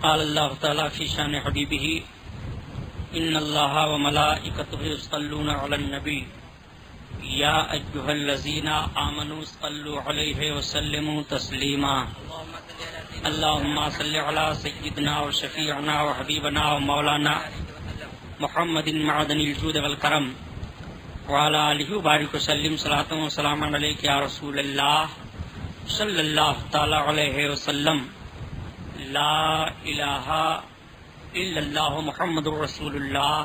قال اللہ تعالی فی شان حبیبہ ان اللہ وملائکتہ یصلون علی النبی یا ایھا الذین آمنوا صلوا علیہ وسلموا تسلیما اللہم صل علی سیدنا وشفیعنا وحبیبنا ومولانا محمد معدن الجود والکرم وعلی آلہ وبارک وسلم صلاۃ و سلام علیک یا رسول اللہ صلی اللہ تعالی علیہ وسلم لا الہ الا اللہ محمد رسول اللہ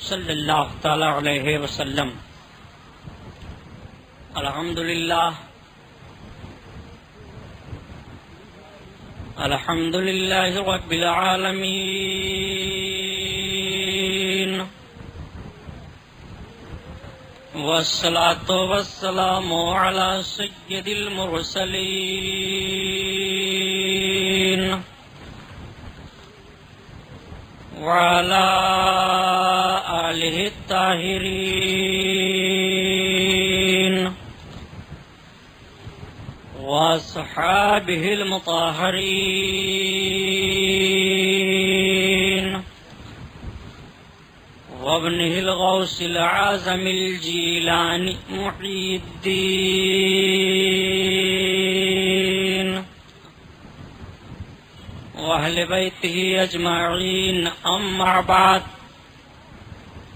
صلی اللہ تعالی علیہ وسلم. الحمدللہ الحمدللہ رب العالمین والصلاة والسلام على سید المرسلین وعلى آلہ الطاہرین واصحابہ المطہرین وابنہ الغوث العظم الجیلانی محی الدین واہل بیتہ اجمعین اما بعد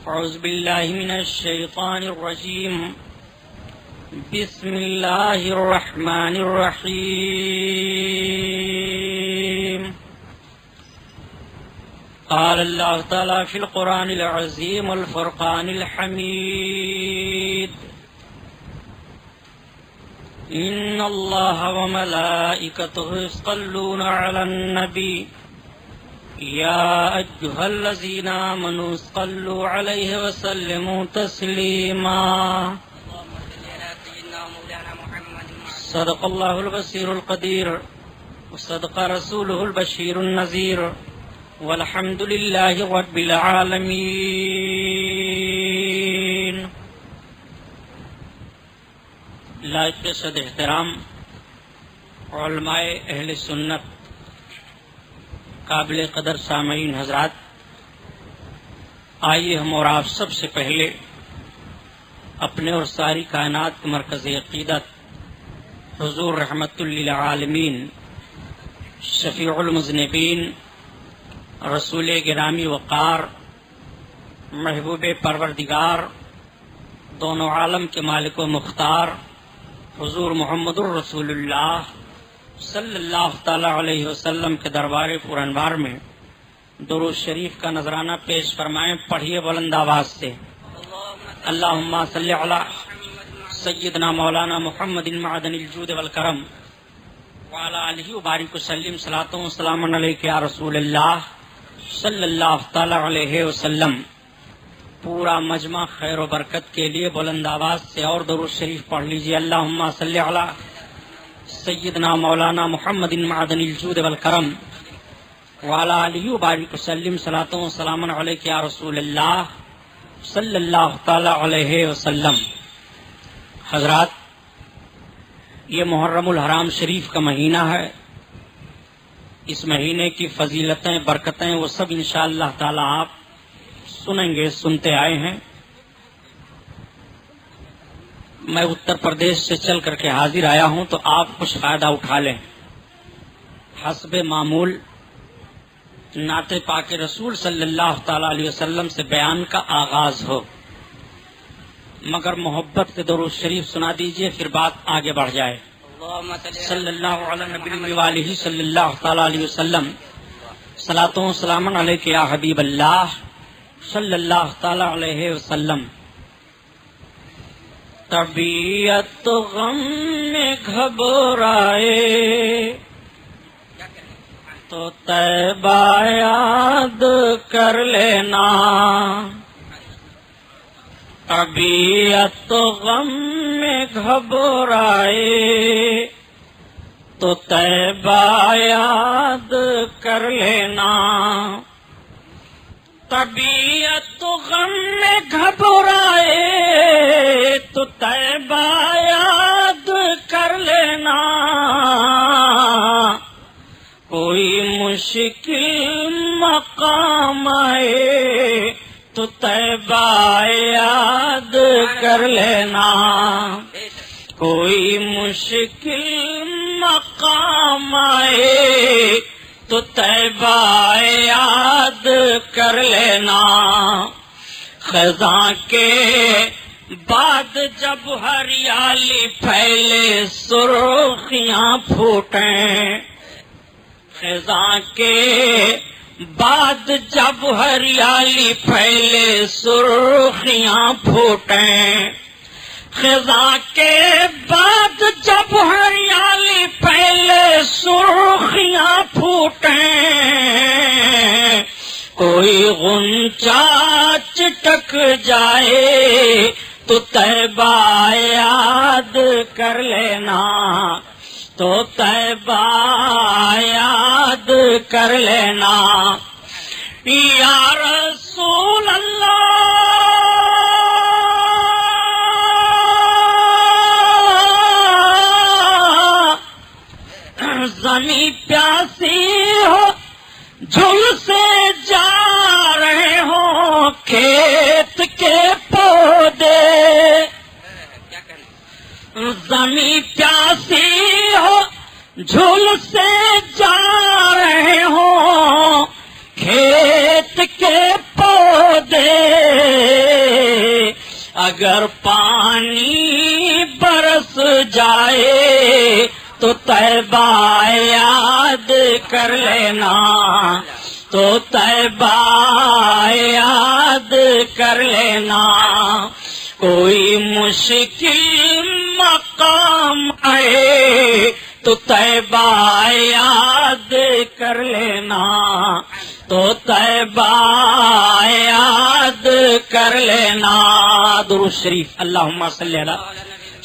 اعوذ باللہ من الشیطان الرجیم بسم اللہ الرحمن الرحیم. قال اللہ تعالی فی القرآن العظیم والفرقان الحمید ان اللہ وملائکتہ یصلون علی النبی یا ایھا الذین آمنوا صلوا علیہ وسلموا تسلیما. صدق اللہ البصیر القدیر وصدق رسولہ البشیر النذیر والحمد للہ رب العالمین. لائق صد احترام علماء اہل سنت، قابل قدر سامعین حضرات، آئیے ہم اور آپ سب سے پہلے اپنے اور ساری کائنات کے مرکز عقیدت حضور رحمت للعالمین شفیع المذنبین رسول گرامی وقار محبوب پروردگار دونوں عالم کے مالک و مختار حضور محمد الرسول اللہ صلی اللہ تعالی علیہ وسلم کے دربار پرانوار میں درود شریف کا نذرانہ پیش فرمائیں. پڑھیے بلند آواز سے. اللہم صلی علی سیدنا مولانا محمد معدن الجود والکرم وعلی آلہ وبارک وسلم صلاۃ و سلام علیک یا رسول اللہ صلی اللہ تعالی علیہ وسلم. پورا مجمع خیر و برکت کے لیے بلند آواز سے اور درود شریف پڑھ لیجیے. اللہم صلی علی سیدنا مولانا محمد معدن الجود والکرم وعلی آلہ وبارک وسلم صلاۃ و سلام علیک یا رسول اللہ صلی اللہ تعالی علیہ وسلم. حضرات، یہ محرم الحرام شریف کا مہینہ ہے. اس مہینے کی فضیلتیں برکتیں وہ سب انشاءاللہ تعالی آپ سنیں گے، سنتے آئے ہیں. میں اتر پردیش سے چل کر کے حاضر آیا ہوں تو آپ کچھ فائدہ اٹھا لیں. حسب معمول نعت پاک رسول صلی اللہ تعالی علیہ وسلم سے بیان کا آغاز ہو، مگر محبت کے درود شریف سنا دیجئے، پھر بات آگے بڑھ جائے. صلی اللہ علی نبی والہ صلی اللہ تعالی علیہ وسلم. صلاۃ و سلام علیک یا حبیب اللہ صلی اللہ تعالی علیہ وسلم. طبیعت غم میں گھبرائے تو طیبہ یاد کر لینا. طبیعت غم میں گھبرائے تو طیبہ یاد کر لینا. طبیعت غم میں گھبرائے تو طیبہ یاد کر لینا. کوئی مشکل مقام آئے تو طیبہ یاد کر لینا، کوئی مشکل مقام آئے تو طیبہ یاد کر لینا، خزاں کے بعد جب ہریالی پھیلے سرخیاں پھوٹیں، خزاں کے بعد جب ہریالی پھیلے سرخیاں پھوٹیں، خزاں کے بعد جب ہریالی پھیلے سرخیاں پھوٹیں، کوئی غنچہ چٹک جائے تو طیبہ یاد کر لینا، تو طیبہ یاد کر لینا، یا رسول اللہ زمیں پیاسی ہو جھول سے جا رہے ہوں کھیت کے پودے، زمیں پیاسی ہو جھول سے جا رہے ہوں کھیت کے پودے، اگر پانی برس جائے تو طیبہ یاد کر لینا، تو طیبہ یاد کر لینا، کوئی مشکل مقام آئے تو طیبہ یاد کر لینا، تو طیبہ یاد کر لینا۔ درود شریف اللہم صلی علی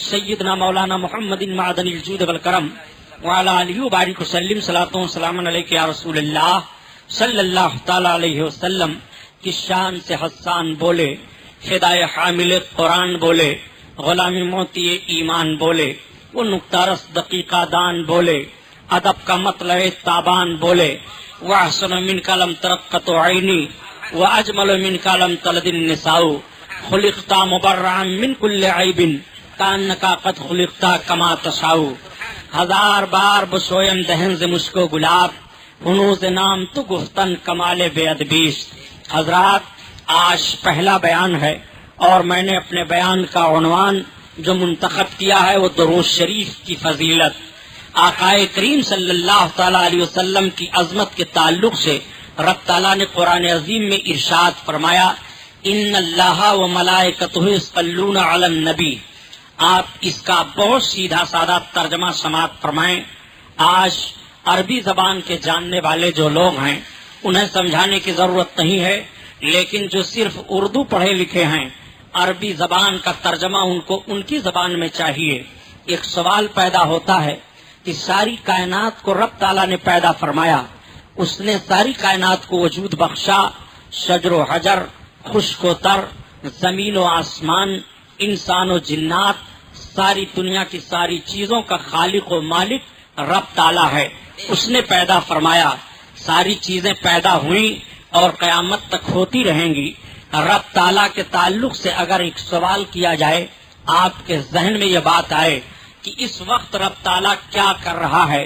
سیدنا مولانا محمد معدن الجود والکرم وعلی آلہ وبارک وسلم، صلاۃ و سلام علیک یا رسول اللہ صلی اللہ تعالی علیہ وسلم کی شان سے حسان بولے، فدائے حامل قرآن بولے، غلامی موتی ایمان بولے، وہ نکتہ رس دقیقہ دان بولے، ادب کا مطلع تابان بولے، وَأَحْسَنُ مِنْكَ لَمْ تَرَقَّتُ عَيْنِي وَأَجْمَلُ مِنْكَ لَمْ تَلِدِ النِّسَاءُ خُلِقْتَ مُبَرَّأً مِنْ كُلِّ عَيْبٍ كَأَنَّكَ قَدْ خُلِقْتَ كَمَا تَشَاءُ۔ ہزار بار بسویم دہن ز مشکو گلاب، ہنوز نام تو گفتن کمال بے ادبیش۔ حضرات، آج پہلا بیان ہے اور میں نے اپنے بیان کا عنوان جو منتخب کیا ہے وہ درود شریف کی فضیلت، آقائے کریم صلی اللہ تعالی علیہ وسلم کی عظمت کے تعلق سے رب تعالیٰ نے قرآن عظیم میں ارشاد فرمایا، ان اللہ و ملائکتہ یصلون علی النبی۔ آپ اس کا بہت سیدھا سادہ ترجمہ سماعت فرمائیں۔ آج عربی زبان کے جاننے والے جو لوگ ہیں انہیں سمجھانے کی ضرورت نہیں ہے، لیکن جو صرف اردو پڑھے لکھے ہیں عربی زبان کا ترجمہ ان کو ان کی زبان میں چاہیے۔ ایک سوال پیدا ہوتا ہے کہ ساری کائنات کو رب تعالیٰ نے پیدا فرمایا، اس نے ساری کائنات کو وجود بخشا، شجر و حجر، خشک و تر، زمین و آسمان، انسان و جنات، ساری دنیا کی ساری چیزوں کا خالق و مالک رب تعالیٰ ہے، اس نے پیدا فرمایا، ساری چیزیں پیدا ہوئیں اور قیامت تک ہوتی رہیں گی۔ رب تعالیٰ کے تعلق سے اگر ایک سوال کیا جائے، آپ کے ذہن میں یہ بات آئے کہ اس وقت رب تعالیٰ کیا کر رہا ہے،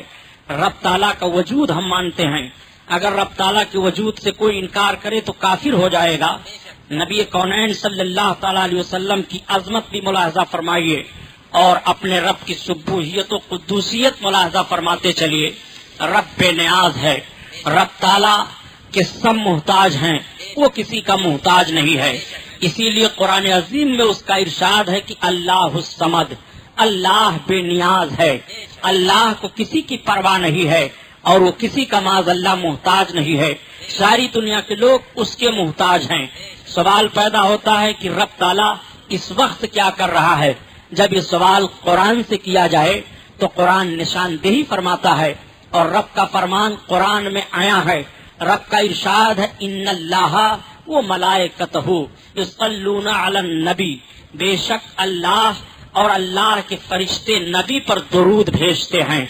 رب تعالیٰ کا وجود ہم مانتے ہیں، اگر رب تعالیٰ کے وجود سے کوئی انکار کرے تو کافر ہو جائے گا۔ نبی کونین صلی اللہ تعالیٰ علیہ وسلم کی عظمت بھی ملاحظہ فرمائیے اور اپنے رب کی سبوحیت و قدوسیت ملاحظہ فرماتے چلیے۔ رب بے نیاز ہے، رب تعالیٰ کے سب محتاج ہیں، وہ کسی کا محتاج نہیں ہے، اسی لیے قرآن عظیم میں اس کا ارشاد ہے کہ اللہ الصمد، اللہ بے نیاز ہے، اللہ کو کسی کی پرواہ نہیں ہے اور وہ کسی کا معاذ اللہ محتاج نہیں ہے، ساری دنیا کے لوگ اس کے محتاج ہیں۔ سوال پیدا ہوتا ہے کہ رب تعالیٰ اس وقت کیا کر رہا ہے؟ جب یہ سوال قرآن سے کیا جائے تو قرآن نشاندہی فرماتا ہے اور رب کا فرمان قرآن میں آیا ہے، رب کا ارشاد ہے ان اللہ و ملائکتہ یصلون علی النبی، بے شک اللہ اور اللہ کے فرشتے نبی پر درود بھیجتے ہیں۔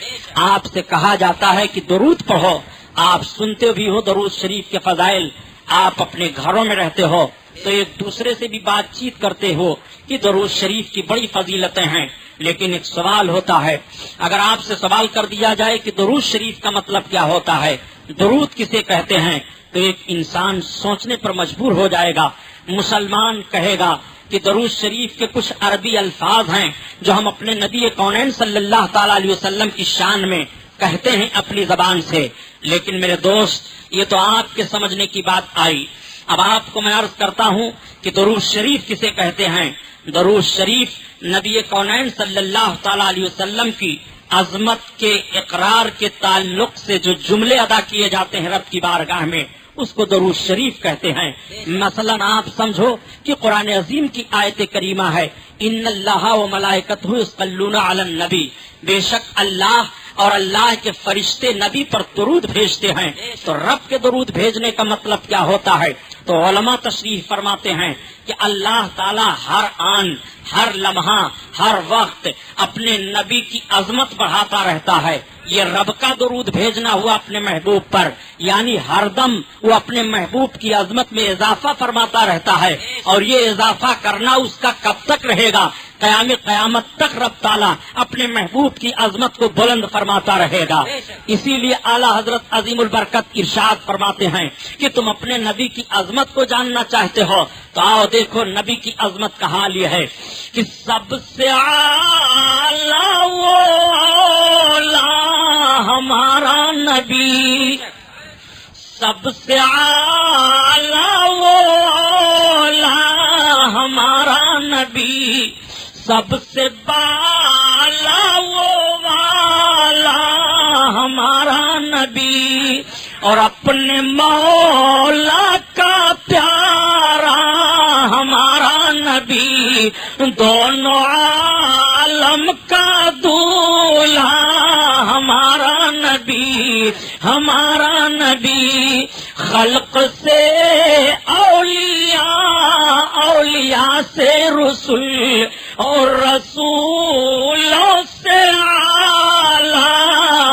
آپ سے کہا جاتا ہے کہ درود پڑھو، آپ سنتے بھی ہو درود شریف کے فضائل، آپ اپنے گھروں میں رہتے ہو تو ایک دوسرے سے بھی بات چیت کرتے ہو کہ درود شریف کی بڑی فضیلتیں ہیں، لیکن ایک سوال ہوتا ہے، اگر آپ سے سوال کر دیا جائے کہ درود شریف کا مطلب کیا ہوتا ہے، درود کسے کہتے ہیں، تو ایک انسان سوچنے پر مجبور ہو جائے گا۔ مسلمان کہے گا کہ درود شریف کے کچھ عربی الفاظ ہیں جو ہم اپنے نبی کونین صلی اللہ تعالی علیہ وسلم کی شان میں کہتے ہیں اپنی زبان سے، لیکن میرے دوست یہ تو آپ کے سمجھنے کی بات آئی۔ اب آپ کو میں عرض کرتا ہوں کہ درود شریف کسے کہتے ہیں۔ درود شریف نبی کونین صلی اللہ تعالی علیہ وسلم کی عظمت کے اقرار کے تعلق سے جو جملے ادا کیے جاتے ہیں رب کی بارگاہ میں، اس کو درود شریف کہتے ہیں۔ مثلا آپ سمجھو کہ قرآن عظیم کی آیت کریمہ ہے، ان اللہ و ملائکتہ یصلون علی النبی، بے شک اللہ اور اللہ کے فرشتے نبی پر درود بھیجتے ہیں۔ تو رب کے درود بھیجنے کا مطلب کیا ہوتا ہے؟ تو علماء تشریح فرماتے ہیں کہ اللہ تعالی ہر آن، ہر لمحہ، ہر وقت اپنے نبی کی عظمت بڑھاتا رہتا ہے۔ یہ رب کا درود بھیجنا ہوا اپنے محبوب پر، یعنی ہر دم وہ اپنے محبوب کی عظمت میں اضافہ فرماتا رہتا ہے، اور یہ اضافہ کرنا اس کا کب تک رہے گا؟ قیامت تک رب تعالیٰ اپنے محبوب کی عظمت کو بلند فرماتا رہے گا۔ اسی لیے اعلیٰ حضرت عظیم البرکت ارشاد فرماتے ہیں کہ تم اپنے نبی کی عظمت کو جاننا چاہتے ہو تو آؤ دیکھو نبی کی عظمت کا حال یہ ہے کہ سب سے اعلیٰ وہ اولیاء ہمارا نبی، سب سے اعلیٰ وہ اولیاء ہمارا نبی، سب سے بالا وہ والا ہمارا نبی، اور اپنے مولا کا پیارا ہمارا نبی، دونوں عالم کا دولہا ہمارا نبی، ہمارا نبی، خلق سے اولیاء، اولیاء سے رسول، اور رسولوں سے اعلیٰ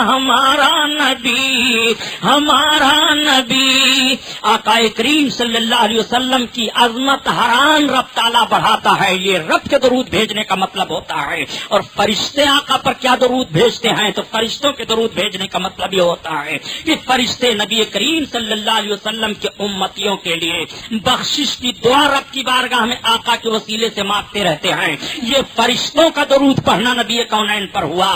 ہمارا نبی، ہمارا نبی۔ آقا کریم صلی اللہ علیہ وسلم کی عظمت حران رب تعالیٰ بڑھاتا ہے، یہ رب کے درود بھیجنے کا مطلب ہوتا ہے۔ اور فرشتے آقا پر کیا درود بھیجتے ہیں؟ تو فرشتوں کے درود بھیجنے کا مطلب یہ ہوتا ہے کہ فرشتے نبی کریم صلی اللہ علیہ وسلم کے امتیوں کے لیے بخشش کی دعا رب کی بارگاہ میں آقا کے وسیلے سے مانگتے رہتے ہیں۔ یہ فرشتوں کا درود پڑھنا نبی کونین پر ہوا۔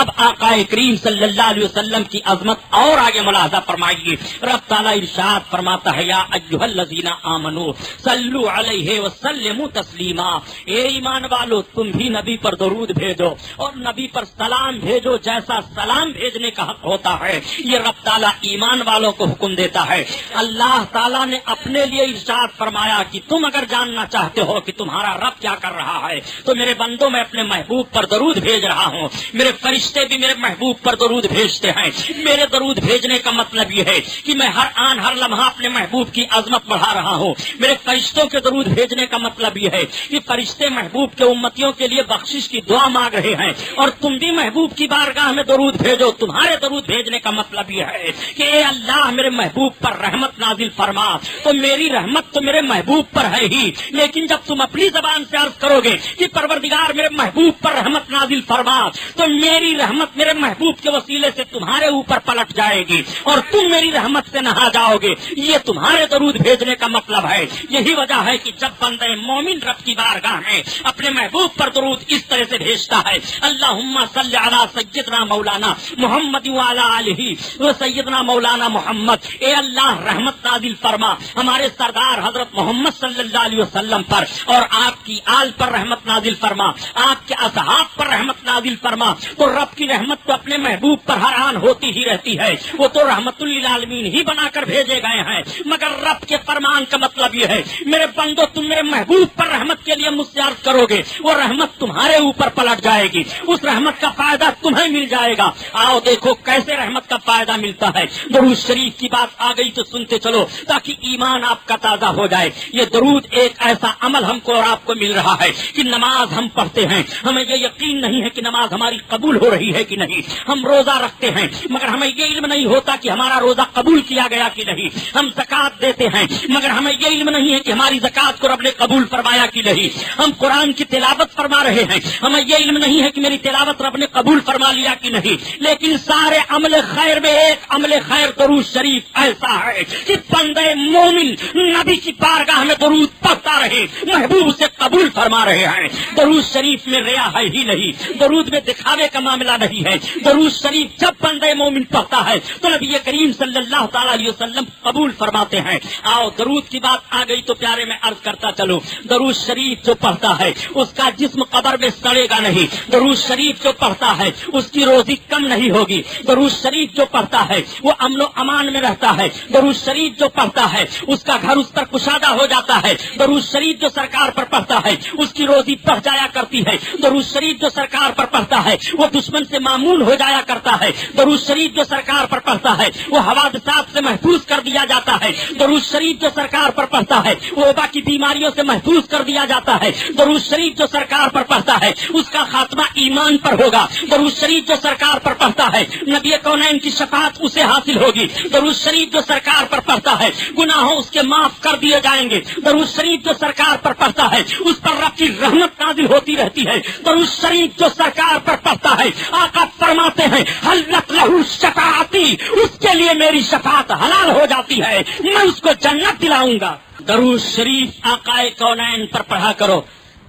اب آقا کریم صلی اللہ علیہ وسلم کی عظمت اور آگے ملاحظہ فرمائیے، رب تعالیٰ ارشاد فرماتا ہے، یا ایھا الذین آمنوا صلوا علیہ وسلموا تسلیما، اے ایمان والو تم بھی نبی پر درود بھیجو اور نبی پر سلام بھیجو جیسا سلام بھیجنے کا حق ہوتا ہے۔ یہ رب تعالیٰ ایمان والوں کو حکم دیتا ہے۔ اللہ تعالیٰ نے اپنے لیے ارشاد فرمایا کہ تم اگر جاننا چاہتے ہو کہ تمہارا رب کیا کر رہا ہے تو میرے بندوں میں اپنے محبوب پر درود بھیج رہا ہوں، میرے فرشتے بھی میرے محبوب پر درود بھیجتے ہیں۔ میرے درود بھیجنے کا مطلب یہ ہے کہ میں ہر آن ہر لمحہ اپنے محبوب کی عظمت بڑھا رہا ہوں۔ میرے فرشتوں کے درود بھیجنے کا مطلب یہ ہے کہ فرشتے محبوب کے امتیوں کے لیے بخشش کی دعا مانگ رہے ہیں، اور تم بھی محبوب کی بارگاہ میں درود بھیجو۔ تمہارے درود بھیجنے کا مطلب یہ ہے کہ اے اللہ میرے محبوب پر رحمت نازل فرما۔ تو میری رحمت تو میرے محبوب پر ہے ہی، لیکن جب تم اپنی زبان سے عرض کرو گے کہ پروردگار میرے محبوب پر رحمت نازل فرما، تو میری رحمت میرے محبوب کے وسیلے سے تمہارے اوپر پلٹ جائے گی اور تم میری رحمت سے نہا جاؤ گے۔ یہ تمہارے درود بھیجنے کا مطلب ہے۔ یہی وجہ ہے کہ جب بندہ مومن رب کی بارگاہ میں اپنے محبوب پر درود اس طرح سے بھیجتا ہے، اللہم صلی علی سیدنا مولانا محمد وعلی آلہ و سیدنا مولانا محمد، اے اللہ رحمت نازل فرما ہمارے سردار حضرت محمد صلی اللہ علیہ وسلم پر، اور آپ کی آل پر رحمت نازل فرما، آپ کے اصحاب پر رحمت نازل فرما۔ تو رب کی رحمت تو اپنے محبوب پر ہر آن ہوتی ہی رہتی ہے، وہ تو رحمت للعالمین ہی بنا کر بھیجے گئے ہیں، مگر رب کے فرمان کا مطلب یہ ہے میرے بندو تم میرے محبوب پر رحمت کے لیے مجھ سے عرض کرو گے، وہ رحمت تمہارے اوپر پلٹ جائے گی، اس رحمت کا فائدہ تمہیں مل جائے گا۔ آؤ دیکھو کیسے رحمت کا فائدہ ملتا ہے۔ درود شریف کی بات آ گئی تو سنتے چلو تاکہ ایمان آپ کا تازہ ہو جائے۔ یہ درود ایک ایسا عمل ہم کو اور آپ کو مل رہا ہے کہ نماز ہم پڑھتے ہیں، ہمیں یہ یقین نہیں ہے کہ نماز ہماری قبول ہو رہی ہے کہ نہیں، ہم روزہ رکھتے ہیں مگر ہمیں یہ علم نہیں ہوتا ہوتا کہ ہمارا روزہ قبول کیا گیا کہ نہیں. ہم زکات دیتے ہیں مگر ہمیں یہ علم نہیں ہے کہ ہماری زکات کو رب نے قبول فرمایا کہ نہیں. ہم قرآن کی تلاوت فرما رہے ہیں, ہمیں یہ علم نہیں ہے کہ میری تلاوت رب نے قبول فرما لیا کہ نہیں. لیکن سارے عمل خیر میں ایک عمل خیر درود شریف ایسا ہے کہ بندے مومن نبی کی بارگاہ میں درود پڑھتا رہے, محبوب سے قبول فرما رہے ہیں. درود شریف میں ریا ہے ہی نہیں, درود میں دکھاوے کا معاملہ نہیں ہے. درود شریف جب بندے مومن پڑھتا ہے تو نبی کریم صلی اللہ تعالی علیہ وسلم قبول فرماتے ہیں. آؤ درود کی بات آ گئی تو پیارے میں عرض کرتا چلو, درود شریف جو پڑھتا ہے اس کا جسم قبر میں سڑے گا نہیں. درود شریف جو پڑھتا ہے اس کی روزی کم نہیں ہوگی. درود شریف جو پڑھتا ہے وہ امن و امان میں رہتا ہے. درود شریف جو پڑھتا ہے اس کا گھر اس پر کشادہ ہو جاتا ہے. درود شریف جو سرکار پر پڑھتا ہے اس کی روزی بڑھ جایا کرتی ہے. درود شریف جو سرکار پر پڑھتا ہے وہ دشمن سے معمول ہو جایا کرتا ہے. درود شریف جو سرکار پر پڑھتا ہے وہ حوادثات سے محفوظ کر دیا جاتا ہے. درود شریف جو سرکار پر پڑھتا ہے وہ وبا کی بیماریوں سے محفوظ کر دیا جاتا ہے. درود شریف جو سرکار پر پڑھتا ہے اس کا خاتمہ ایمان پر ہوگا. درود شریف جو سرکار پر پڑھتا ہے نبی کونین کی شفاعت اسے حاصل ہوگی. درود شریف جو سرکار پر پڑھتا ہے گناہوں اس کے معاف کر دیے جائیں گے. درود شریف جو سرکار پر پڑھتا ہے اس پر رب کی رحمت نازل ہوتی رہتی ہے. درود شریف جو سرکار پر پڑھتا ہے آقا فرماتے ہیں حلت لہو شفاعتی, اس کے لیے میری شفاعت حلال ہو جاتی ہے, میں اس کو جنت دلاؤں گا. درود شریف آقائے کونین پر پڑھا کرو.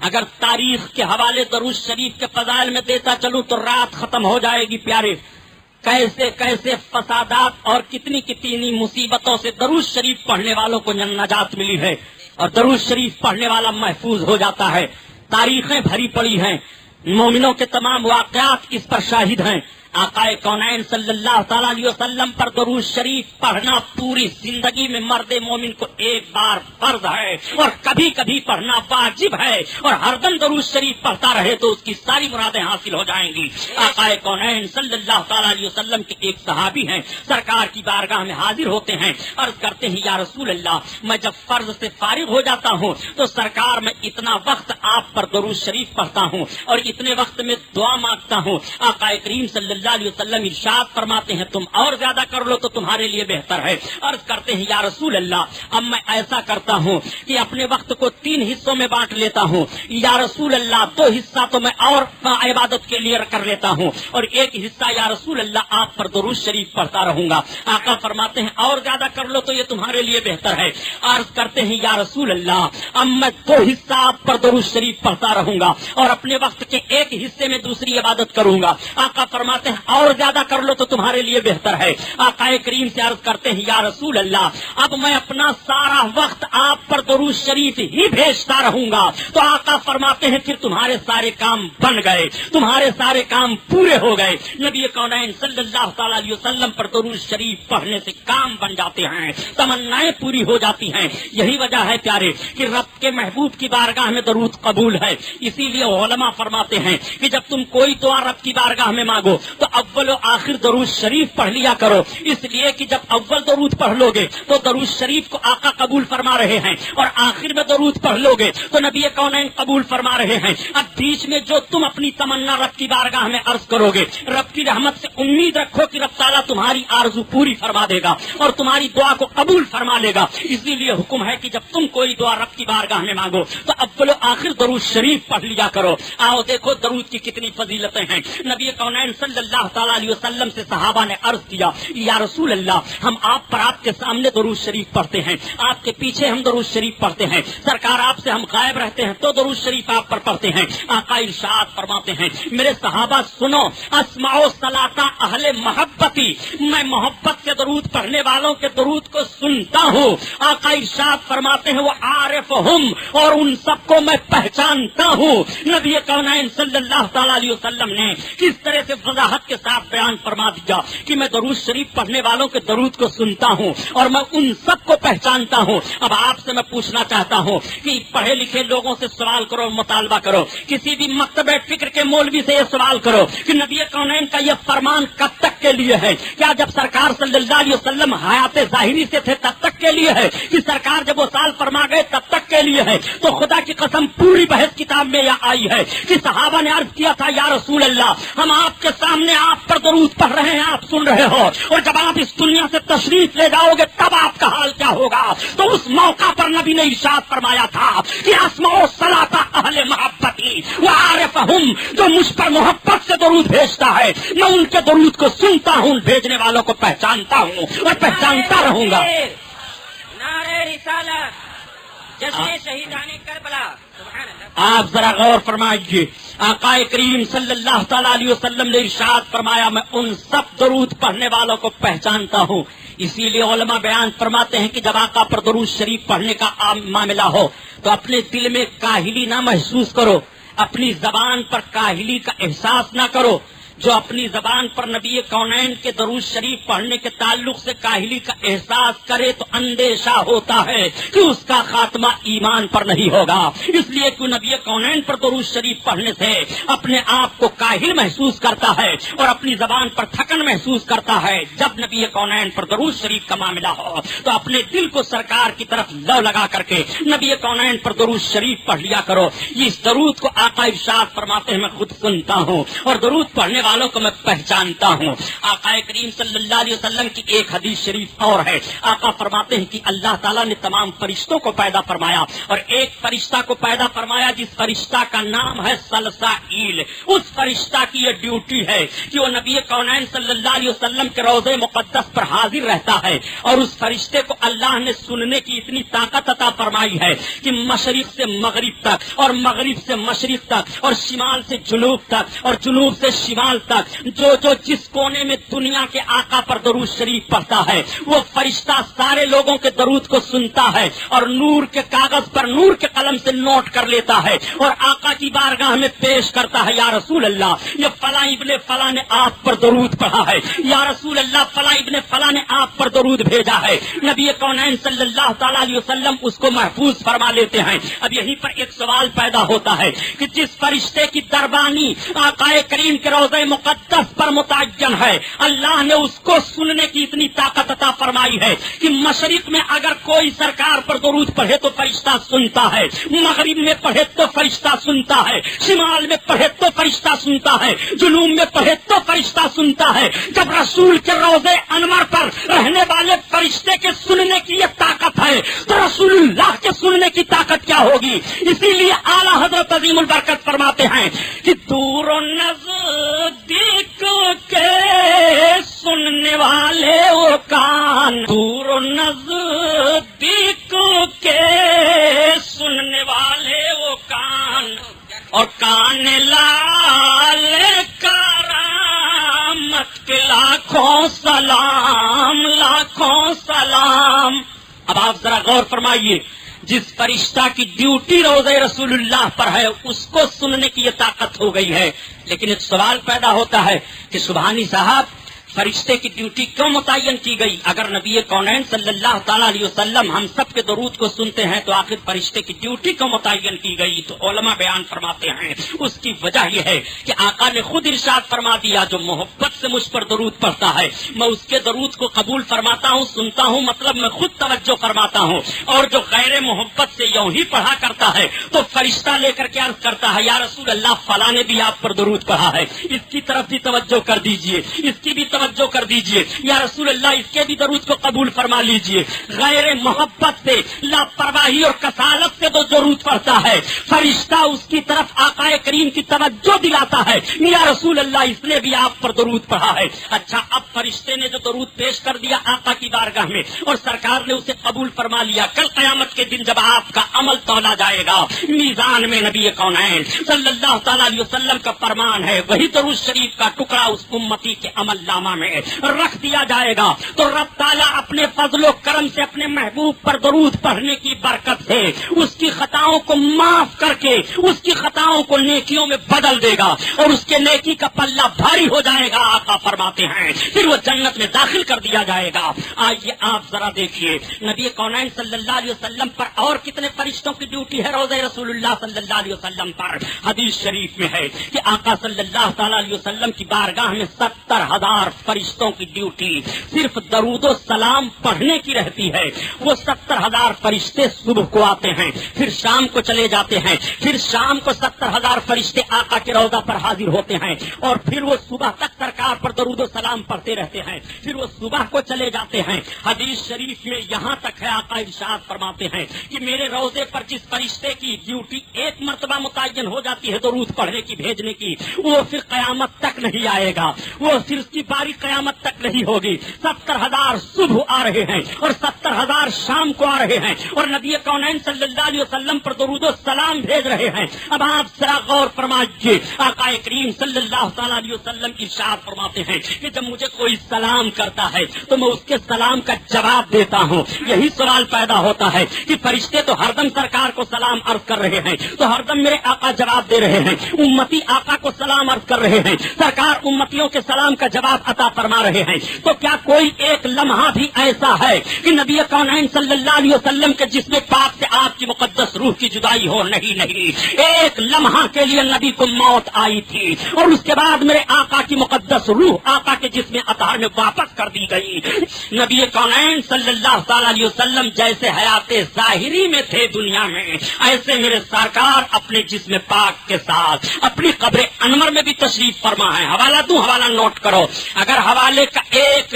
اگر تاریخ کے حوالے درود شریف کے فضائل میں دیتا چلوں تو رات ختم ہو جائے گی پیارے. کیسے کیسے فسادات اور کتنی کتنی مصیبتوں سے درود شریف پڑھنے والوں کو نجات ملی ہے اور درود شریف پڑھنے والا محفوظ ہو جاتا ہے. تاریخیں بھری پڑی ہیں, مومنوں کے تمام واقعات اس پر شاہد ہیں. آقائے کونین صلی اللہ تعالی علیہ وسلم پر درود شریف پڑھنا پوری زندگی میں مرد مومن کو ایک بار فرض ہے اور کبھی کبھی پڑھنا واجب ہے, اور ہر دم درود شریف پڑھتا رہے تو اس کی ساری مرادیں حاصل ہو جائیں گی. آقائے کونین صلی اللہ تعالی علیہ وسلم کے ایک صحابی ہیں, سرکار کی بارگاہ میں حاضر ہوتے ہیں, عرض کرتے ہیں یا رسول اللہ میں جب فرض سے فارغ ہو جاتا ہوں تو سرکار میں اتنا وقت آپ پر درود شریف پڑھتا ہوں اور اتنے وقت میں دعا مانگتا ہوں. آقائے کریم صلی اللہ علیہ وسلم ارشاد فرماتے ہیں تم اور زیادہ کر لو تو تمہارے لیے بہتر ہے. عرض کرتے ہیں یا رسول اللہ اب میں ایسا کرتا ہوں کہ اپنے وقت کو 3 حصوں میں بانٹ لیتا ہوں. یا رسول اللہ 2 حصہ تو میں اور عبادت کے لیے کر لیتا ہوں اور 1 حصہ یا رسول اللہ آپ پر درود شریف پڑھتا رہوں گا. آقا فرماتے ہیں اور زیادہ کر لو تو یہ تمہارے لیے بہتر ہے. عرض کرتے ہیں یا رسول اللہ اب میں 2 حصہ آپ پر درود شریف پڑھتا رہوں گا اور اپنے وقت کے 1 حصے میں دوسری عبادت کروں گا. آقا فرماتے ہیں اور زیادہ کر لو تو تمہارے لیے بہتر ہے. آقا کریم سے عرض کرتے ہیں یا رسول اللہ اب میں اپنا سارا وقت آپ پر درود شریف ہی بھیجتا رہوں گا. تو آقا فرماتے ہیں پھر تمہارے سارے کام بن گئے, تمہارے سارے کام پورے ہو گئے. نبی کونین صلی اللہ تعالی علیہ وسلم پر درود شریف پڑھنے سے کام بن جاتے ہیں, تمنائیں پوری ہو جاتی ہیں. یہی وجہ ہے پیارے کہ رب کے محبوب کی بارگاہ میں درود قبول ہے. اسی لیے علماء فرماتے ہیں کہ جب تم کوئی دعا رب کی بارگاہ میں مانگو تو اول و آخر درود شریف پڑھ لیا کرو, اس لیے کہ جب اول درود پڑھ لو گے تو درود شریف کو آقا قبول فرما رہے ہیں اور آخر میں درود پڑھ لو گے تو نبی کونین قبول فرما رہے ہیں. اب بیچ میں جو تم اپنی تمنا رب کی بارگاہ میں عرض کرو گے رب کی رحمت سے امید رکھو کہ رب تعالیٰ تمہاری آرزو پوری فرما دے گا اور تمہاری دعا کو قبول فرما لے گا. اسی لیے حکم ہے کہ جب تم کوئی دعا رب کی بارگاہ میں مانگو تو اول و آخر درود شریف پڑھ لیا کرو. آؤ دیکھو درود کی کتنی فضیلتیں ہیں. نبی کونین صلی اللہ تعالیٰ علیہ وسلم سے صحابہ نے عرض کیا یا رسول اللہ ہم آپ پر آپ کے سامنے درود شریف پڑھتے ہیں, آپ کے پیچھے ہم درود شریف پڑھتے ہیں, سرکار آپ سے ہم غائب رہتے ہیں تو درود شریف آپ پر پڑھتے ہیں. آقا ارشاد فرماتے ہیں میرے صحابہ سنو اسمعوا صلاۃ اہل محبتی, میں محبت سے درود پڑھنے والوں کے درود کو سنتا ہوں. آقا ارشاد فرماتے ہیں وہ عارفہم, اور ان سب کو میں پہچانتا ہوں. نبی کونین صلی اللہ تعالی علیہ وسلم نے کس طرح سے وضاحت کے ساتھ بیان فرما دیا کہ میں درود شریف پڑھنے والوں کے درود کو سنتا ہوں اور میں ان سب کو پہچانتا ہوں. اب آپ سے میں پوچھنا چاہتا ہوں کہ پڑھے لکھے لوگوں سے سوال کرو, مطالبہ کرو, کسی بھی مکتب فکر کے مولوی سے یہ سوال کرو کہ نبی کونین کا یہ فرمان کب تک کے لیے ہے؟ کیا جب سرکار صلی اللہ علیہ وسلم حیات ظاہری سے تھے تب تک کے لیے ہے کہ سرکار جب وہ سال فرما گئے تب تک کے لیے ہے تو خدا کی قسم پوری بحث کتاب میں یہ آئی ہے کہ صحابہ نے عرض کیا تھا یا رسول اللہ ہم آپ کے سامنے آپ پر درود پڑھ رہے ہیں، آپ سن رہے ہو، اور جب آپ اس دنیا سے تشریف لے جاؤ گے تب آپ کا حال کیا ہوگا؟ تو اس موقع پر نبی نے ارشاد فرمایا تھا کہ اسمعوا صلاۃ اہل محبتی وعارفہم، جو مجھ پر محبت سے درود بھیجتا ہے میں ان کے درود کو سنتا ہوں، بھیجنے والوں کو پہچانتا ہوں اور پہچانتا رہوں گا۔ نعرہ رسالت، جشن شہیدان کربلا، سبحان اللہ۔ آپ ذرا غور فرمائیے، آقا کریم صلی اللہ تعالی علیہ وسلم نے ارشاد فرمایا میں ان سب درود پڑھنے والوں کو پہچانتا ہوں۔ اسی لیے علماء بیان فرماتے ہیں کہ جب آقا پر درود شریف پڑھنے کا عام معاملہ ہو تو اپنے دل میں کاہلی نہ محسوس کرو، اپنی زبان پر کاہلی کا احساس نہ کرو۔ جو اپنی زبان پر نبی کونین کے درود شریف پڑھنے کے تعلق سے کاہلی کا احساس کرے تو اندیشہ ہوتا ہے کہ اس کا خاتمہ ایمان پر نہیں ہوگا، اس لیے کہ نبی کونین پر درود شریف پڑھنے سے اپنے آپ کو کاہل محسوس کرتا ہے اور اپنی زبان پر تھکن محسوس کرتا ہے۔ جب نبی کونین پر درود شریف کا معاملہ ہو تو اپنے دل کو سرکار کی طرف لو لگا کر کے نبی کونین پر درود شریف پڑھ لیا کرو۔ اس درود کو آقا ارشاد فرماتے ہیں میں خود سنتا ہوں اور درود پڑھنے والوں کو میں پہچانتا ہوں۔ آقا کریم صلی اللہ علیہ وسلم کی ایک حدیث شریف اور ہے، آقا فرماتے ہیں کہ اللہ تعالیٰ نے تمام فرشتوں کو پیدا فرمایا اور ایک فرشتہ کو پیدا فرمایا جس فرشتہ کا نام ہے سلسائیل۔ اس فرشتہ کی یہ ڈیوٹی ہے کہ وہ نبی کونین صلی اللہ علیہ وسلم کے روضے مقدس پر حاضر رہتا ہے، اور اس فرشتے کو اللہ نے سننے کی اتنی طاقت عطا فرمائی ہے کہ مشرق سے مغرب تک اور مغرب سے مشرق تک اور شمال سے جنوب تک اور جنوب سے شمال تک جو جس کونے میں دنیا کے آقا پر درود شریف پڑھتا ہے وہ فرشتہ سارے لوگوں کے درود کو سنتا ہے اور نور کے کاغذ پر نور کے قلم سے نوٹ کر لیتا ہے اور آقا کی بارگاہ میں پیش کرتا ہے، یا رسول اللہ یہ فلاں ابن فلاں نے آپ پر درود پڑھا ہے، یا رسول اللہ فلاں ابن فلاں نے آپ پر درود بھیجا ہے۔ نبی کونین صلی اللہ تعالی علیہ وسلم اس کو محفوظ فرما لیتے ہیں۔ اب یہیں پر ایک سوال پیدا ہوتا ہے کہ جس فرشتے کی دربانی آقا کریم کے روضے مقدس پر متعین ہے اللہ نے اس کو سننے کی اتنی طاقت عطا فرمائی ہے کہ مشرق میں اگر کوئی سرکار پر درود پڑھے تو فرشتہ سنتا ہے، مغرب میں پڑھے تو فرشتہ سنتا ہے، شمال میں پڑھے تو فرشتہ سنتا ہے، جنوب میں پڑھے تو فرشتہ سنتا ہے۔ جب رسول کے روضے انور پر رہنے والے فرشتے کے سننے کی یہ طاقت ہے تو رسول اللہ کے سننے کی طاقت کیا ہوگی؟ اسی لیے اعلیٰ حضرت عظیم البرکت فرماتے ہیں کہ دور و نزدیک کے سننے والے وہ کان، دور و نزدیک کے سننے والے وہ کان، اور کان لال کرامت کے لاکھوں سلام، لاکھوں سلام۔ اب آپ ذرا غور فرمائیے، جس فرشتہ کی ڈیوٹی روضے رسول اللہ پر ہے اس کو سننے کی یہ طاقت ہو گئی ہے، لیکن ایک سوال پیدا ہوتا ہے کہ سبحانی صاحب فرشتے کی ڈیوٹی کیوں متعین کی گئی؟ اگر نبی کونین صلی اللہ تعالیٰ علیہ وسلم ہم سب کے درود کو سنتے ہیں تو آخر فرشتے کی ڈیوٹی کیوں متعین کی گئی؟ تو علماء بیان فرماتے ہیں اس کی وجہ یہ ہے کہ آقا نے خود ارشاد فرما دیا جو محبت سے مجھ پر درود پڑھتا ہے میں اس کے درود کو قبول فرماتا ہوں، سنتا ہوں، مطلب میں خود توجہ فرماتا ہوں، اور جو غیر محبت سے یوں ہی پڑھا کرتا ہے تو فرشتہ لے کر کے عرض کرتا ہے یا رسول اللہ فلاں نے بھی آپ پر درود پڑھا ہے، اس کی طرف بھی توجہ کر دیجئے، اس کی بھی توجہ کر دیجئے، یا رسول اللہ اس کے بھی درود کو قبول فرما لیجئے۔ غیر محبت سے لاپرواہی اور کسالت سے تو درود پڑھتا ہے، فرشتہ اس کی طرف آقا کریم کی توجہ دلاتا ہے، یا رسول اللہ اس نے بھی آپ پر درود پڑھا ہے۔ اچھا، اب فرشتے نے جو درود پیش کر دیا آقا کی بارگاہ میں اور سرکار نے اسے قبول فرما لیا، کل قیامت کے دن جب آپ کا عمل تولا جائے گا میزان میں نبی کونین صلی اللہ تعالی علیہ وسلم کا فرمان ہے وہی درود شریف کا ٹکڑا اس امتی کے عمل نامہ میں رکھ دیا جائے گا تو رب تعالیٰ اپنے فضل و کرم سے اپنے محبوب پر درود پڑھنے کی برکت سے اس کی خطاؤں کو معاف کر کے اس کی خطاؤں کو نیکیوں میں بدل دے گا اور اس کے نیکی کا پلہ بھاری ہو جائے گا۔ آقا فرماتے ہیں پھر وہ جنت میں داخل کر دیا جائے گا۔ آئیے آپ ذرا دیکھیے نبی کونین صلی اللہ علیہ وسلم پر اور کتنے فرشتوں کی ڈیوٹی ہے روضہ رسول اللہ صلی اللہ علیہ وسلم پر۔ حدیث شریف میں ہے کہ آقا صلی اللہ تعالی علیہ وسلم کی بارگاہ میں 70,000 فرشتوں کی ڈیوٹی صرف درود و سلام پڑھنے کی رہتی ہے. وہ 70,000 فرشتے صبح کو آتے ہیں، پھر شام کو چلے جاتے ہیں، پھر شام کو 70,000 فرشتے آقا کے روضہ پر حاضر ہوتے ہیں، اور پھر وہ صبح تک سرکار پر درود و سلام پڑھتے رہتے ہیں، پھر وہ صبح کو چلے جاتے ہیں. حدیث شریف میں یہاں تک ہے، آقا ارشاد فرماتے ہیں کہ میرے روضے پر جس فرشتے کی ڈیوٹی ایک مرتبہ متعین ہو جاتی ہے درود پڑھنے کی، بھیجنے کی، وہ پھر قیامت تک نہیں آئے گا، وہ پھر اس کی باری قیامت تک نہیں ہوگی. 70,000 صبح آ رہے ہیں اور 70,000 شام کو آ رہے ہیں، اور نبی کونین صلی اللہ علیہ وسلم پر درود و سلام بھیج رہے ہیں. اب آپ ذرا غور فرمائیے، آقا کریم صلی اللہ تعالیٰ علیہ وسلم ارشاد فرماتے ہیں کہ جب مجھے کوئی سلام کرتا ہے تو میں اس کے سلام کا جواب دیتا ہوں. یہی سوال پیدا ہوتا ہے کہ فرشتے تو ہردم سرکار کو سلام عرض کر رہے ہیں، تو ہردم میرے آقا جواب دے رہے ہیں، امتی آقا کو سلام عرض کر رہے ہیں، سرکار امتیوں کے سلام کا جواب عطا فرما رہے ہیں، تو کیا کوئی ایک لمحہ بھی ایسا ہے کہ نبی کونین صلی اللہ علیہ وسلم کے جسم پاک سے آپ کی مقدس روح کی جدائی ہو؟ نہیں نہیں، ایک لمحہ کے لیے نبی کو موت آئی تھی اور اس کے بعد میرے آقا کی مقدس روح آقا کے جسم اطہر میں واپس کر دی گئی. نبی کونین صلی اللہ تعالی علیہ وسلم جیسے حیات ظاہری میں تھے دنیا میں، ایسے میرے سرکار اپنے جسم پاک کے ساتھ اپنی قبر انور میں بھی تشریف فرما ہے. حوالہ دوں، حوالہ نوٹ کرو، اگر حوالے کا ایک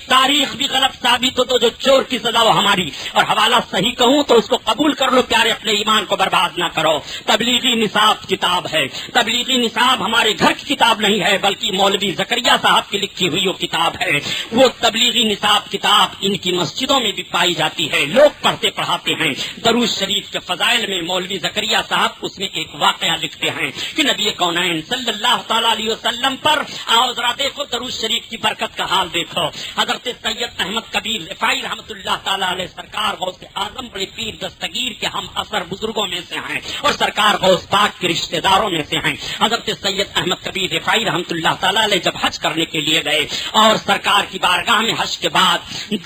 تاریخ بھی غلط ثابت ہو تو جو چور کی سزا وہ ہماری، اور حوالہ صحیح کہوں تو اس کو قبول کر لو پیارے، اپنے ایمان کو برباد نہ کرو. تبلیغی نصاب کتاب ہے، تبلیغی نصاب ہمارے گھر کی کتاب نہیں ہے بلکہ مولوی زکریا صاحب کی لکھی ہوئی وہ کتاب ہے. وہ تبلیغی نصاب کتاب ان کی مسجدوں میں بھی پائی جاتی ہے، لوگ پڑھتے پڑھاتے ہیں. درود شریف کے فضائل میں مولوی زکریا صاحب اس میں ایک واقعہ لکھتے ہیں کہ نبی کونین صلی اللہ تعالیٰ علیہ وسلم پر آؤ ذرا دیکھو درود شریف کی برکت کا حال دیکھو. حضرت سید احمد کبیر رفاعی رحمۃ اللہ تعالیٰ علیہ سرکار غوث اعظم بڑے پیر دستگیر کے ہم اثر بزرگوں میں سے ہیں اور سرکار غوث پاک کے رشتہ داروں میں سے ہیں. حضرت سید احمد کبیر رفاعی رحمۃ اللہ تعالیٰ علیہ جب حج کرنے کے لیے گئے اور سرکار کی بارگاہ میں حج کے بعد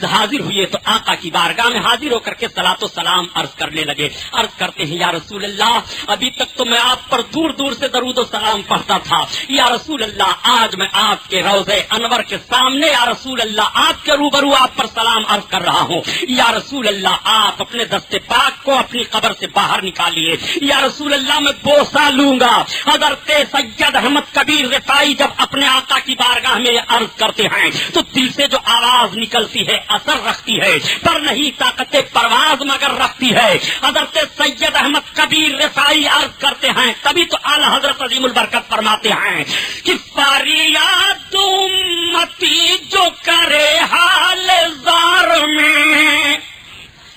حاضر ہوئے تو آقا کی بارگاہ میں حاضر ہو کر کے صلاۃ و سلام عرض کرنے لگے. عرض کرتے ہیں یا رسول اللہ، ابھی تک تو میں آپ پر دور دور سے درود و سلام پڑھتا تھا، یا رسول اللہ آج میں آپ کے روضے انور کے سامنے یا رسول اللہ آپ کے روبرو آپ پر سلام عرض کر رہا ہوں. یا رسول اللہ آپ اپنے دست پاک کو اپنی قبر سے باہر نکالیے. یا رسول اللہ میں بوسہ لوں گا. حضرت سید احمد کبیر رفاعی جب اپنے آقا کی بارگاہ میں عرض کرتے ہیں تو دل سے جو آواز نکلتی ہے اثر رکھتی ہے، پر نہیں طاقت پرواز مگر رکھتی ہے. حضرت سید احمد کبیر رفاعی عرض کرتے ہیں، تبھی تو اعلی حضرت عظیم البرکت فرماتے ہیں کہ فریاد امتی جو کرے حال زار میں،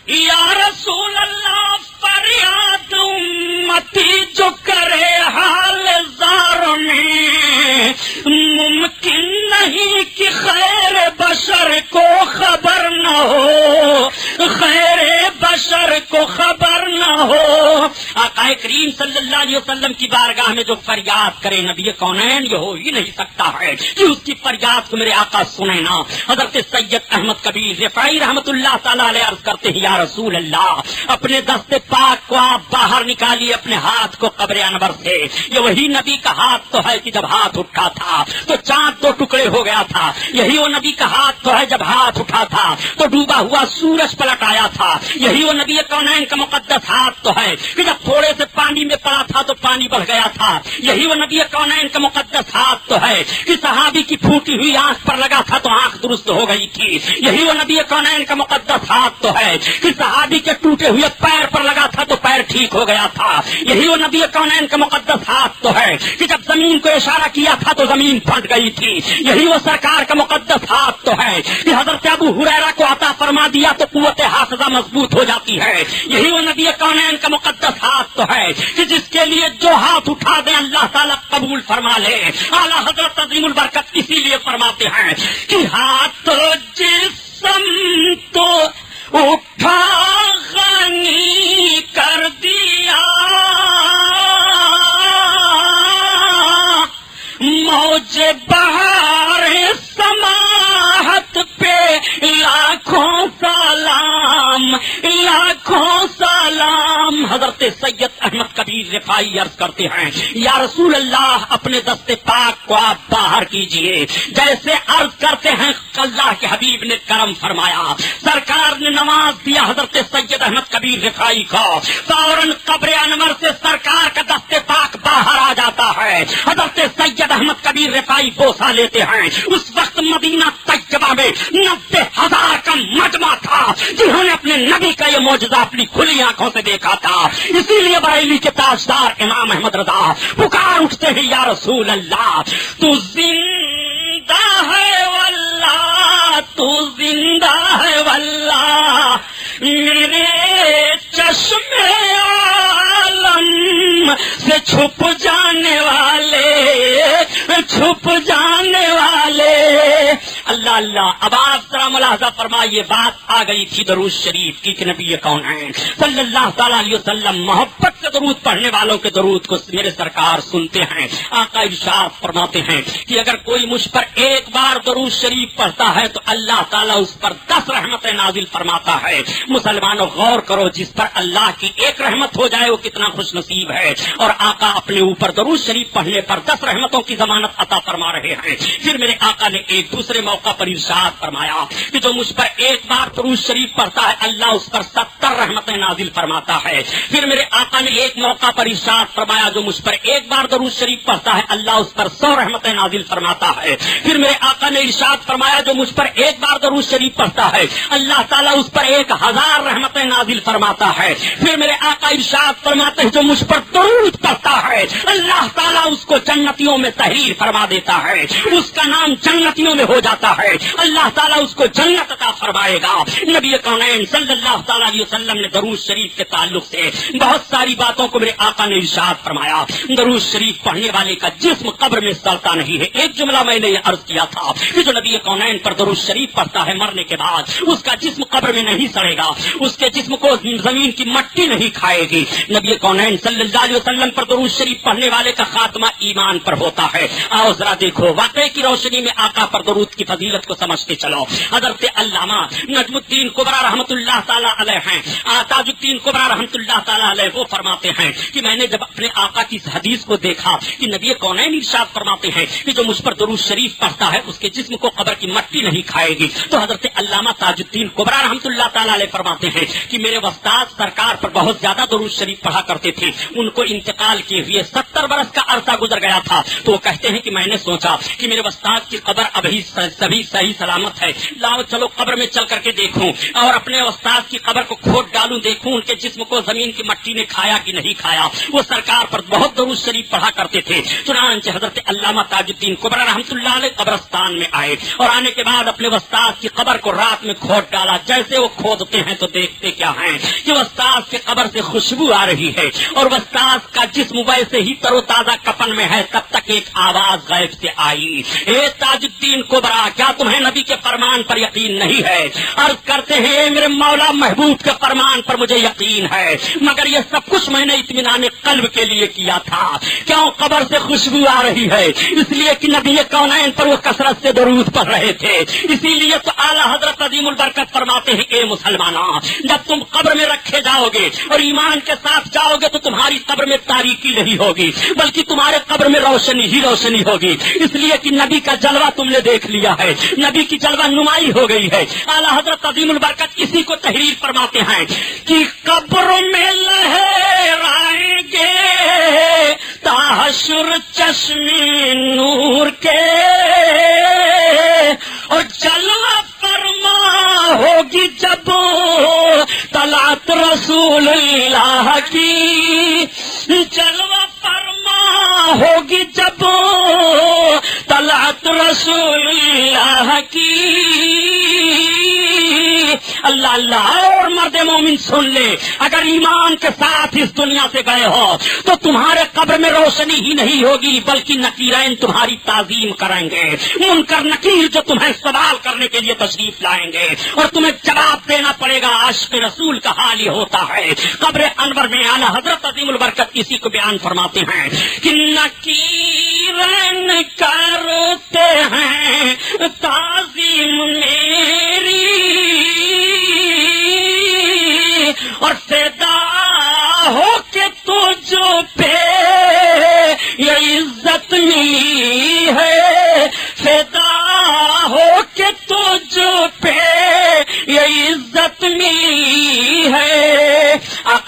یا رسول اللہ فریاد امتی جو کرے حال زار میں، ممکن نہیں کہ خیر بشر کو خبر نہ ہو، خیر بشر کو خبر نہ ہو. آقا کریم صلی اللہ علیہ وسلم کی بارگاہ میں جو فریاد کرے نبی کونین یہ ہو ہی نہیں سکتا ہے کہ اس کی فریاد کو میرے آقا سنے نا. حضرت سید احمد کبیر رفاعی رحمۃ اللہ تعالیٰ علیہ عرض کرتے ہیں یا رسول اللہ اپنے دست پاک کو آپ باہر نکالیے اپنے ہاتھ کو قبر انور سے. یہ وہی نبی کا ہاتھ تو ہے کہ جب ہاتھ اٹھا تھا تو چاند دو ٹکڑے ہو گیا تھا. یہی وہ نبی کا ہاتھ تو ہے جب ہاتھ اٹھا تھا تو ڈوبا ہوا سورج پلٹ آیا تھا. یہی وہ نبی کونین کا مقدس ہاتھ تو ہے کہ جب تھوڑے سے پانی میں پڑا تھا تو پانی بڑھ گیا تھا. یہی وہ نبی کونین کا مقدس ہاتھ تو ہے کہ صحابی کی پھوٹی ہوئی آنکھ پر لگا تھا تو آنکھ درست ہو گئی تھی. یہی وہ نبی کونین کا مقدس ہاتھ تو ہے کہ صحابی کے ٹوٹے ہوئے پیر پر لگا تھا تو پیر ٹھیک ہو گیا تھا. یہی وہ نبی کونین کا مقدس ہاتھ تو ہے کہ جب زمین کو اشارہ کیا تھا تو زمین پھٹ گئی تھی. یہی وہ سرکار کا مقدس ہاتھ تو ہے کہ حضرت ابو ہریرہ کو عطا فرما دیا تو قوت حافظہ مضبوط ہو جاتی ہے. یہی وہ نبی کونین کا مقدس ہاتھ تو ہے کہ جس کے لیے جو ہاتھ اٹھا دے اللہ تعالیٰ قبول فرما لے. اعلیٰ حضرت عظیم البرکت اسی لیے فرماتے ہیں کہ ہاتھ جسم تو اٹھا غنی کر دیا، موج بہار سماحت پہ لاکھوں سلام، لاکھوں سلام. حضرت سید احمد کبیر کبیر رفاعی عرض کرتے ہیں یا رسول اللہ اپنے دست پاک کو آپ باہر کیجئے. جیسے عرض کرتے ہیں اللہ کے حبیب نے کرم فرمایا, سرکار نے نواز دیا حضرت سید احمد کبیر رفاعی کو, فوراً قبر انور سے سرکار کا دست پاک باہر آ جاتا ہے. حضرت سید احمد کبیر رفاعی بوسہ لیتے ہیں. اس وقت مدینہ طیبہ میں 90,000 کا مجمع تھا جنہوں نے اپنے نبی کا یہ معجزہ اپنی کھلی آنکھوں سے دیکھا تھا. اسی لیے بریلی کے تاجدار امام احمد رضا پکار اٹھتے ہیں یا رسول اللہ تو زندہ ہے واللہ, تو زندہ ہے واللہ, میرے چشم عالم سے چھپ جانے والے, چھپ جانے والے. اللہ اللہ. اب آپ ذرا ملاحظہ فرمائیے, بات آ گئی تھی درود شریف کی کہ نبی کون ہیں صلی اللہ تعالیٰ علیہ وسلم محبت سے درود پڑھنے والوں کے درود کو میرے سرکار سنتے ہیں. آقا ارشاد فرماتے ہیں کہ اگر کوئی مجھ پر ایک بار درود شریف پڑھتا ہے تو اللہ تعالیٰ اس پر 10 رحمتیں نازل فرماتا ہے. مسلمانوں غور کرو, جس پر اللہ کی ایک رحمت ہو جائے وہ کتنا خوش نصیب ہے. اور آقا اپنے اوپر درود شریف پڑھنے پر 10 رحمتوں کی ضمانت عطا فرما رہے ہیں. پھر میرے آقا نے ایک دوسرے موقع پر ارشاد فرمایا کہ جو مجھ پر ایک بار درود شریف پڑھتا ہے اللہ اس پر 70 رحمتیں نازل فرماتا ہے. پھر میرے آقا نے ایک موقع پر ارشاد فرمایا جو مجھ پر ایک بار درود شریف پڑھتا ہے اللہ اس پر 100 رحمتیں نازل فرماتا ہے. پھر میرے آقا نے ارشاد فرمایا جو مجھ پر ایک بار درود شریف پڑھتا ہے اللہ تعالیٰ اس پر 1000 رحمتیں نازل فرماتا ہے. پھر میرے آقا ارشاد فرماتے ہیں جو مجھ پر درود پڑھتا ہے اللہ تعالیٰ اس کو جنتیوں میں تحریر فرما دیتا ہے, اس کا نام جنتیوں میں ہو جاتا ہے, اللہ تعالیٰ اس کو جنت عطا فرمائے گا. نبی کونین صلی اللہ تعالیٰ علیہ وسلم نے درود شریف کے تعلق سے بہت ساری باتوں کو میرے آقا نے ارشاد فرمایا. درود شریف پڑھنے والے کا جسم قبر میں سڑتا نہیں ہے. ایک جملہ میں نے یہ عرض کیا تھا کہ جو نبی کونین پر درود شریف پڑھتا ہے مرنے کے بعد اس کا جسم قبر میں نہیں سڑے گا, اس کے جسم کو زمین کی مٹی نہیں کھائے گی. نبی کونین صلی اللہ علیہ وسلم پر درود شریف پڑھنے والے کا خاتمہ ایمان پر ہوتا ہے. آؤ ذرا دیکھو واقعے کی روشنی میں آقا پر درود کی فضیلت کو سمجھتے چلو. حضرت علامہ نجم الدین کبریٰ رحمۃ اللہ تعالیٰ علیہ ہیں, تاج الدین کبریٰ رحمۃ اللہ تعالیٰ علیہ, وہ فرماتے ہیں کہ میں نے جب اپنے آقا کی اس حدیث کو دیکھا کہ نبی کونین ارشاد فرماتے ہیں کہ جو مجھ پر درود شریف پڑھتا ہے اس کے جسم کو قبر کی مٹی نہیں کھائے گی, تو حضرت علامہ تاج الدین کبریٰ رحمۃ اللہ تعالیٰ علیہ فرماتے ہیں کہ میرے استاد سرکار پر بہت زیادہ درود شریف پڑھا کرتے تھے. ان کو انتقال کیے ہوئے 70 برس کا عرصہ گزر گیا تھا. تو وہ کہتے ہیں کہ میں نے سوچا کہ میرے استاد کی قبر ابھی سبھی صحیح سلامت ہے, لاؤ چلو قبر میں چل کر کے دیکھوں اور اپنے استاد کی قبر کو کھود ڈالوں, دیکھوں ان کے جسم کو زمین کی مٹی نے کھایا کہ نہیں کھایا. وہ سرکار پر بہت درود شریف پڑھا کرتے تھے. چنانچہ حضرت علامہ تاج الدین کبریٰ رحمۃ اللہ علیہ قبرستان میں آئے اور آنے کے بعد اپنے استاد کی قبر کو رات میں کھود ڈالا. جیسے وہ کھودتے ہیں تو دیکھتے کیا ہیں کہ استاد کی قبر سے خوشبو آ رہی ہے اور استاد کا جسم ویسے ہی تر و تازہ کفن میں ہے. تب تک ایک آواز غیب سے آئی, اے تاج الدین کبریٰ کیا تمہیں نبی کے فرمان پر یقین نہیں ہے؟ عرض کرتے ہیں میرے مولا محبوب کے فرمان پر مجھے یقین ہے, مگر یہ سب کچھ میں نے اطمینان قلب کے لیے کیا تھا. کیوں قبر سے خوشبو آ رہی ہے؟ اس لیے کہ نبی کونین پر وہ کثرت سے درود پڑھ رہے تھے. اسی لیے تو اعلیٰ حضرت عظیم البرکت فرماتے ہیں اے مسلمانوں, جب تم قبر میں رکھے جاؤ گے اور ایمان کے ساتھ جاؤ گے تو تمہاری قبر میں تاریکی نہیں ہوگی بلکہ تمہارے قبر میں روشنی ہی روشنی ہوگی. اس لیے کہ نبی کا جلوہ تم نے دیکھ لیا ہے, نبی کی جلوہ نمائی ہو گئی ہے. اعلیٰ حضرت عظیم البرکت اسی کو تحریر فرماتے ہیں کہ قبر میں لہرائیں گے تحشر چشمے نور کے, اور جلوہ فرما ہوگی جب طلعت رسول اللہ کی, جلوہ فرما ہوگی جب طلعت رسول اللہ کی. اللہ اللہ. اور مرد مومن سن لے, اگر ایمان کے ساتھ اس دنیا سے گئے ہو تو تمہارے قبر میں روشنی ہی نہیں ہوگی بلکہ نکیرین تمہاری تعظیم کریں گے. منکر نکیر جو تمہیں سوال کرنے کے لیے تشریف لائیں گے اور تمہیں جواب دینا پڑے گا. عاشق رسول کا حال یہ ہوتا ہے. قبر انور میں اعلیٰ حضرت عظیم البرکت اسی کو بیان فرماتے ہیں کہ نکیرین کرتے ہیں تعظیم میری اور فدا ہو کے تو جو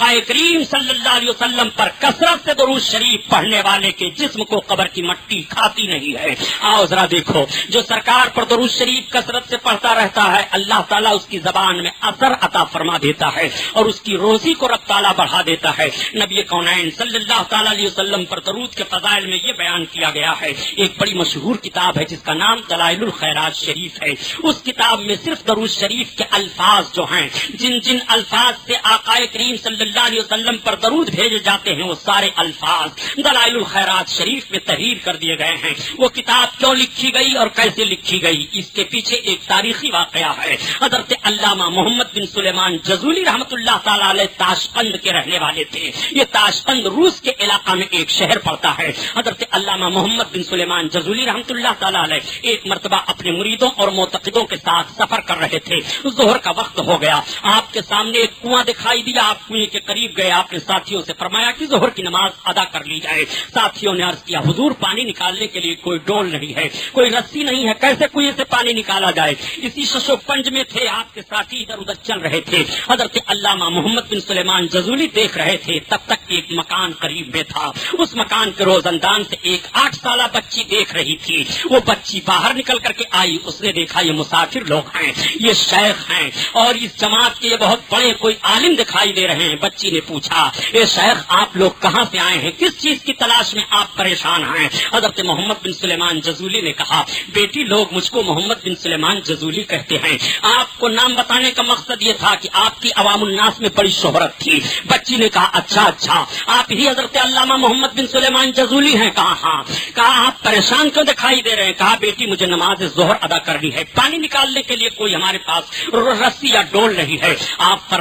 آقا کریم صلی اللہ علیہ وسلم پر کثرت سے درود شریف پڑھنے والے کے جسم کو قبر کی مٹی کھاتی نہیں ہے. آؤ ذرا دیکھو، جو سرکار پر درود شریف کثرت سے پڑھتا رہتا ہے اللہ تعالیٰ اس کی زبان میں اثر عطا فرما دیتا ہے اور اس کی روزی کو رب تعالیٰ بڑھا دیتا ہے. نبی کونین صلی اللہ تعالیٰ علیہ وسلم پر درود کے فضائل میں یہ بیان کیا گیا ہے. ایک بڑی مشہور کتاب ہے جس کا نام دلائل الخیرات شریف ہے. اس کتاب میں صرف درود شریف کے الفاظ جو ہیں، جن جن الفاظ سے آقا کریم صلی اللہ علیہ وسلم پر درود بھیجے جاتے ہیں، وہ سارے الفاظ دلائل الخیرات شریف میں تحریر کر دیے گئے ہیں. وہ کتاب کیوں لکھی گئی اور کیسے لکھی گئی، اس کے پیچھے ایک تاریخی واقعہ ہے. حضرت علامہ محمد بن سلیمان جزولی رحمۃ اللہ تعالی علیہ تاشقند کے رہنے والے تھے. یہ تاشقند روس کے علاقہ میں ایک شہر پڑتا ہے. حضرت علامہ محمد بن سلیمان جزولی رحمۃ اللہ تعالی علیہ ایک مرتبہ اپنے مریدوں اور معتقدوں کے ساتھ سفر کر رہے تھے. ظہر کا وقت ہو گیا، آپ کے سامنے ایک کنواں دکھائی دیا. آپ کنویں کے قریب گئے، آپ نے ساتھیوں سے فرمایا کہ ظہر کی نماز ادا کر لی جائے. ساتھیوں نے عرض کیا حضور پانی نکالنے کے لیے کوئی ڈول نہیں ہے، کوئی رسی نہیں ہے، کیسے کنویں سے پانی نکالا جائے. اسی شش و پنج میں تھے، آپ کے ساتھی ادھر ادھر چل رہے تھے. حضرت علامہ محمد بن سلیمان جزولی دیکھ رہے تھے. تب تک ایک مکان قریب میں تھا. اس مکان کے روزندان سے ایک 8 سالہ بچی دیکھ رہی تھی. وہ بچی باہر نکل کر کے آئی. اس نے دیکھا یہ مسافر لوگ ہیں، یہ شیخ ہیں اور اس جماعت کے یہ بہت بڑے کوئی عالم دکھائی دے رہے ہیں. بچی نے پوچھا اے شیخ آپ لوگ کہاں سے آئے ہیں، کس چیز کی تلاش میں آپ پریشان ہیں. حضرت محمد بن سلیمان جزولی نے کہا بیٹی لوگ مجھ کو محمد بن سلیمان جزولی کہتے ہیں. آپ کو نام بتانے کا مقصد یہ تھا کہ آپ کی عوام الناس میں بڑی شہرت تھی. بچی نے کہا اچھا آپ ہی حضرت علامہ محمد بن سلیمان جزولی ہیں. کہا ہاں. کہا آپ پریشان کیوں دکھائی دے رہے ہیں. کہا بیٹی مجھے نماز ظہر ادا کرنی ہے، پانی نکالنے کے لیے کوئی ہمارے پاس رسی یا ڈول نہیں ہے. آپ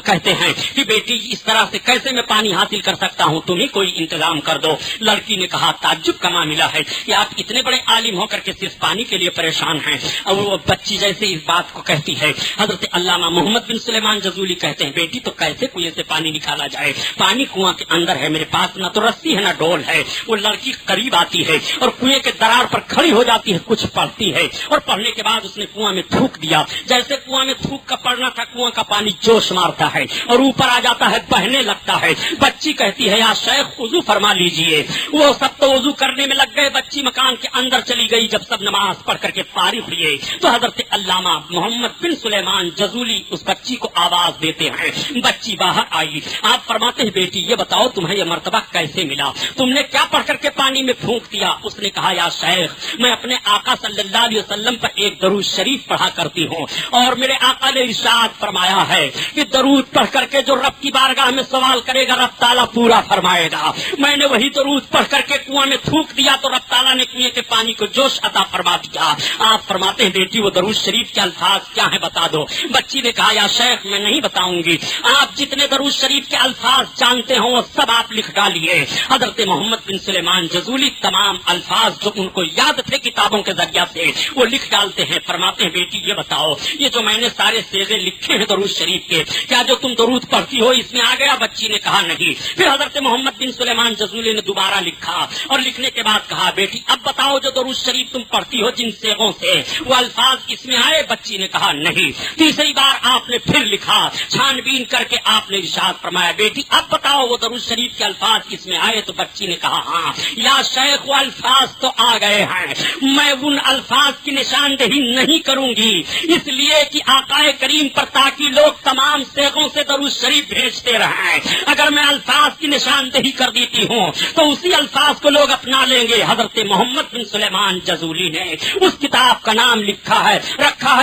کہتے ہیں کہ بیٹی اس طرح سے کیسے میں پانی حاصل کر سکتا ہوں، تمہیں کوئی انتظام کر دو. لڑکی نے کہا تعجب کا معاملہ ہے کہ آپ اتنے بڑے عالم ہو کر کے صرف پانی کے لیے پریشان ہیں. اور وہ بچی جیسے اس بات کو کہتی ہے، حضرت علامہ محمد بن سلیمان جزولی کہتے ہیں بیٹی تو کیسے کنویں سے پانی نکالا جائے، پانی کنواں کے اندر ہے، میرے پاس نہ تو رسی ہے نہ ڈول ہے. وہ لڑکی قریب آتی ہے اور کنویں کے درار پر کھڑی ہو جاتی ہے، کچھ پڑھتی ہے اور پڑھنے کے بعد اس نے کنواں میں تھوک دیا. جیسے کنواں میں تھوک کا پڑنا تھا، کنواں کا پانی جوش مارتا ہے اور اوپر آ جاتا ہے، بہنے لگتا ہے. بچی کہتی ہے یا شیخ وضو فرما لیجئے. وہ سب تو وضو کرنے میں لگ گئے. بچی مکان کے اندر چلی گئی. جب سب نماز پڑھ کر کے فارغ ہوئے تو حضرت علامہ محمد بن سلیمان جزولی اس بچی کو آواز دیتے ہیں. بچی باہر آئی. آپ فرماتے ہیں بیٹی یہ بتاؤ تمہیں یہ مرتبہ کیسے ملا، تم نے کیا پڑھ کر کے پانی میں پھونک دیا. اس نے کہا یا شیخ میں اپنے آقا صلی اللہ علیہ وسلم پر ایک درود شریف پڑھا کرتی ہوں اور میرے آقا نے ارشاد فرمایا ہے کہ درود پڑھ کر کے جو رب کی بارگاہ میں سوال کرے گا رب تعالیٰ پورا فرمائے گا. میں نے وہی درود پڑھ کر کے کنواں میں تھوک دیا تو رب تعالیٰ نے کنویں کے پانی کو جوش عطا فرما دیا. آپ فرماتے ہیں بیٹی وہ درود شریف کے الفاظ کیا ہیں بتا دو. بچی نے کہا یا شیخ میں نہیں بتاؤں گی، آپ جتنے درود شریف کے الفاظ جانتے ہوں وہ سب آپ لکھ ڈالیے. حضرت محمد بن سلیمان جزولی تمام الفاظ جو ان کو یاد تھے کتابوں کے ذریعہ سے وہ لکھ ڈالتے ہیں. فرماتے ہیں بیٹی یہ بتاؤ یہ جو میں نے سارے سیغے لکھے ہیں درود شریف کے، کیا جو تم درود پڑھتی ہو اس میں آ گیا. بچی نے کہا نہیں. پھر حضرت محمد بن سلیمان جزولی نے دوبارہ لکھا اور لکھنے کے بعد کہا بیٹی اب بتاؤ جو درود شریف تم پڑھتی ہو جن سیغوں سے وہ الفاظ اس میں آئے. بچی نے کہا نہیں. تیسری بار آپ نے پھر لکھا، چھان بین کر کے آپ نے ارشاد فرمایا بیٹی اب بتاؤ وہ درود شریف کے الفاظ اس میں آئے. تو بچی نے کہا ہاں. یا شیخ وہ الفاظ تو آ گئے ہیں، میں ان الفاظ کی نشاندہی نہیں کروں گی اس لیے کہ آقا کریم پر تاکہ لوگ تمام سیغوں سے درود شریف بھیجتے رہیں. اگر میں الفاظ کی نشاندہی کر دیتی ہوں تو اسی الفاظ کو لوگ اپنا لیں گے. حضرت محمد بن سلیمان جزولی نے اس کتاب کا نام رکھا ہے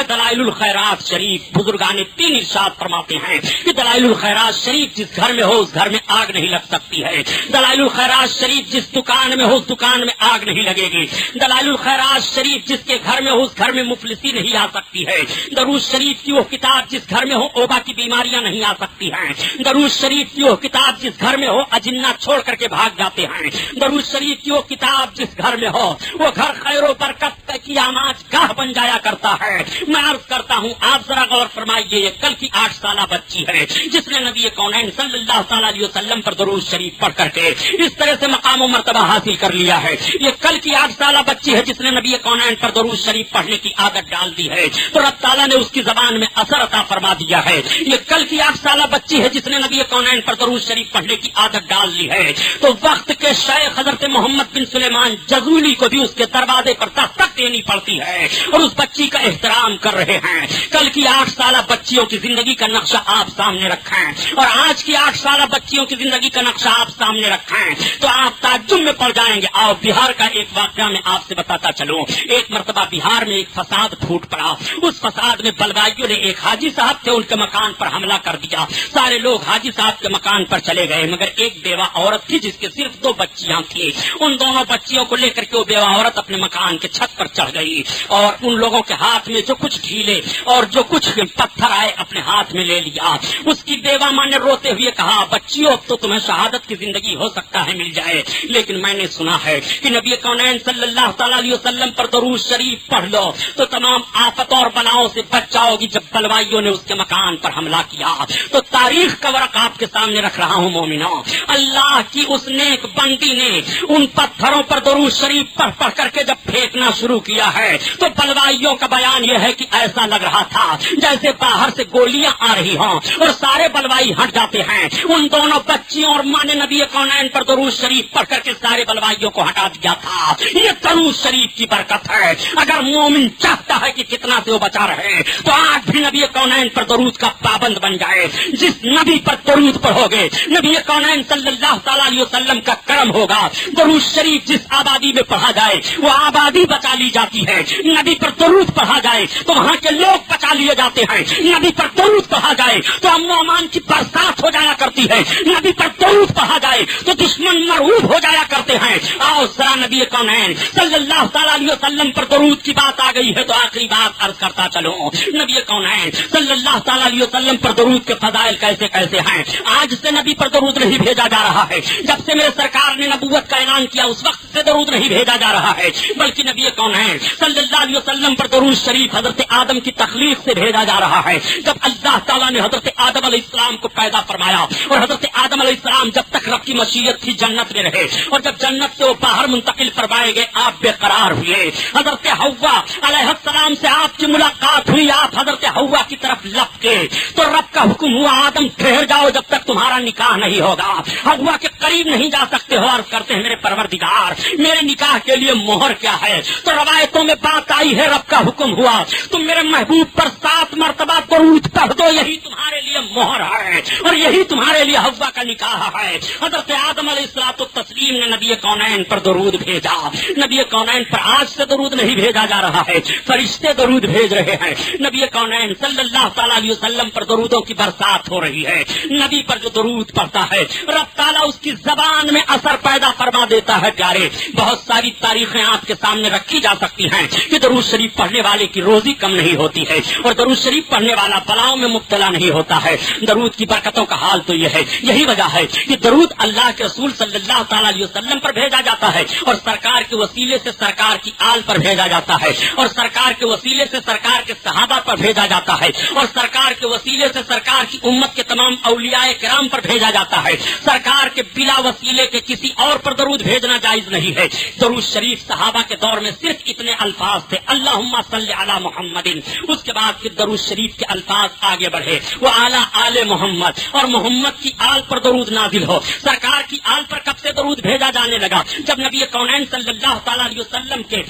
دلائل الخیرات شریف. بزرگان دین ارشاد فرماتے ہیں کہ دلائل الخیرات شریف جس گھر میں ہو اس گھر میں آگ نہیں لگ سکتی ہے. دلائل الخیرات شریف جس دکان میں ہو اس دکان میں آگ نہیں لگے گی. دلائل الخیرات شریف جس کے گھر میں ہو اس گھر میں مفلسی نہیں آ سکتی ہے. درود شریف کی وہ کتاب جس گھر میں ہو اوبا کی بیماریاں نہیں آ سکتی ہیں. درود شریف کی وہ کتاب جس گھر میں ہو اجنہ چھوڑ کر کے بھاگ جاتے ہیں. درود شریف کی وہ کتاب جس گھر میں ہو وہ گھر خیر و برکت کی آماج گاہ بن جایا کرتا ہے. میں عرض کرتا ہوں آپ ذرا غور فرمائیے، یہ کل کی 8 سالہ بچی ہے جس نے نبی کونین صلی اللہ تعالی علیہ وسلم وسلم پر درود شریف پڑھ کر کے اس طرح سے مقام و مرتبہ حاصل کر لیا ہے. یہ کل کی 8 سالہ بچی ہے جس نے نبی کونین پر درود شریف پڑھنے کی عادت ڈال دی ہے تو رب تعالیٰ نے اس کی زبان میں اثر عطا فرما دیا ہے. یہ کل کی 8 سالہ بچی ہے جس نے نبی کونین پر درود شریف پڑھنے کی عادت ڈال لی ہے تو وقت کے شیخ حضرت محمد بن سلیمان جزولی کو بھی اس کے دروازے پر دستک دینی پڑتی ہے اور اس بچی کا احترام کر رہے ہیں. کل کی 8 سالہ بچیوں کی زندگی کا نقشہ آپ سامنے رکھا ہے اور آج کی 8 سالہ بچیوں کی زندگی کا نقشہ آپ سامنے رکھا ہے تو آپ تعجب میں پڑ جائیں گے. آؤ بہار کا ایک واقعہ میں آپ سے بتاتا چلوں. ایک مرتبہ بہار میں ایک فساد پھوٹ پڑا. اس فساد میں بلوائیوں نے ایک حاجی صاحب تھے ان کے مکان پر حملہ کر دیا. سارے لوگ حاجی صاحب کے مکان پر چلے گئے مگر ایک بیوہ عورت تھی جس کے صرف 2 بچیاں تھیں. ان دونوں بچیوں کو لے کر کے وہ بیوہ عورت اپنے مکان کے چھت پر چڑھ گئی اور ان لوگوں کے ہاتھ میں جو کچھ ڈھیلے اور جو کچھ پتھر آئے اپنے ہاتھ میں لے لیا. اس کی بیوہ ماں نے روتے ہوئے کہا بچیوں اب تو تمہیں شہادت کی زندگی ہو سکتا ہے مل جائے لیکن میں نے سنا ہے کہ نبی کونین صلی اللہ تعالیٰ علیہ وسلم پر درود شریف پڑھ لو تو تمام آفتوں اور بلاؤں سے بچ جاؤ گی. جب بلوائیوں نے اس کے مکان پر حملہ کیا تو تاریخ کا ورق آپ کے سامنے رکھ رہا ہوں مومنوں. اللہ کی اس نیک بندی نے ان پتھروں پر درود شریف پڑھ کر کے جب پھینکنا شروع کیا ہے تو بلوائیوں کا بیان یہ ہے کہ ایسا لگ رہا تھا جیسے باہر سے گولیاں آ رہی ہوں اور سارے بلوائی ہٹ جاتے ہیں. ان دونوں بچیوں اور ماں نے نبی کونین پر درود شریف پڑھ کر کے سارے بلوائیوں کو ہٹا دیا تھا. یہ درود شریف کی برکت ہے. اگر مومن چاہتا ہے کہ کتنا سے وہ بچا رہے تو آج بھی نبی کونین پر درود کا پابند بن جائے. جس نبی پر درود پڑھو گے نبی کونین صلی اللہ تعالیٰ علیہ وسلم کا کرم ہوگا. درود شریف جس آبادی میں پڑھا جائے وہ آبادی بچا لی جاتی ہے. نبی پر درود پڑھا جائے تو وہاں کے لوگ بچا لیے جاتے ہیں. نبی پر درود پڑھا جائے تو امن و امان کی برسات ہو جایا کرتی ہے. نبی پر درود پڑھا جائے تو دشمن مرعوب ہو جایا کرتے ہیں. آؤ ذرا نبی کونین صلی اللہ تعالیٰ علیہ وسلم پر درود کی بات آ گئی ہے تو آخری بات عرض کرتا چلوں. نبی کونین صلی اللہ تعالیٰ علیہ وسلم پر درود کے فضائل کیسے کیسے ہیں. آج سے نبی پر درود نہیں بھیجا جا رہا ہے. جب سے میرے سرکار نے نبوت کا اعلان کیا اس وقت سے درود نہیں بھیجا جا رہا ہے بلکہ نبی کونین صلی اللہ علیہ وسلم پر درود شریف حضرت آدم کی تخلیق سے بھیجا جا رہا ہے. جب اللہ تعالیٰ نے حضرت آدم علیہ السلام کو پیدا فرمایا اور حضرت آدم علیہ السلام جب تک رب کی مشیت تھی جنت میں رہے اور جب جنت سے وہ باہر منتقل فرمائے گئے آپ بے قرار ہوئے. حضرت حوا علیہ السلام سے آپ کی ملاقات ہوئی. آپ حضرت حوا کی طرف لپکے تو رب کا حکم ہوا آدم ٹھہر جاؤ جب تک تمہارا نکاح نہیں ہوگا. حوا کے قریب نہیں جا سکتے ہو. عرض کرتے ہیں میرے پروردگار میرے نکاح کے لیے مہر کیا ہے تو روایتوں میں بات آئی ہے رب کا حکم ہوا تم میرے محبوب پر 7 مرتبہ درود پڑھ دو یہی تمہارے لیے مہر ہے اور یہی تمہارے لیے حوا کا نکاح ہے. حضرت آدم علیہ الصلوۃ والتسلیم نے نبی کونین پر درود بھیجا. نبی کونین پر آج سے درود نہیں بھیجا جا رہا ہے فرشتے درود بھیج رہے ہیں. نبی کونین صلی اللہ تعالیٰ علیہ وسلم پر درودوں کی برسات ہو رہی ہے. نبی پر جو درود پڑھتا ہے رب تعالیٰ اس کی زبان میں اثر پیدا فرما دیتا ہے. پیارے بہت ساری تاریخیں آپ کے سامنے رکھی جا سکتی ہیں کہ درود شریف پڑھنے والے کی روزی کم نہیں ہوتی ہے اور درود شریف پڑھنے والا بلاؤں میں مبتلا نہیں ہوتا ہے. درود کی برکتوں کا حال تو یہ ہے. یہی وجہ ہے کہ درود اللہ کے رسول صلی اللہ تعالیٰ علیہ وسلم پر بھیجا جاتا ہے اور سرکار کے وسیلے سے سرکار کی آل پر بھیجا جاتا ہے اور سرکار کے وسیلے سے سرکار کے صحابہ پر بھیجا جاتا ہے اور سرکار کے وسیلے سے سرکار کی امت کے تمام اولیاء کرام پر بھیجا جاتا ہے. سرکار کے بلا وسیلے کے کسی اور پر درود بھیجنا جائز نہیں ہے. درود شریف صحابہ کے دور میں صرف اتنے الفاظ تھے اللہم صلی علی محمد. اس کے بعد پھر درود شریف کے الفاظ آگے بڑھے وہ اعلیٰ آل محمد اور محمد کی آل پر درود نازل ہو. سرکار کی آل پر کب سے درود بھیجا جانے لگا جب نبی کونین صلی اللہ تعالیٰ علیہ وسلم کے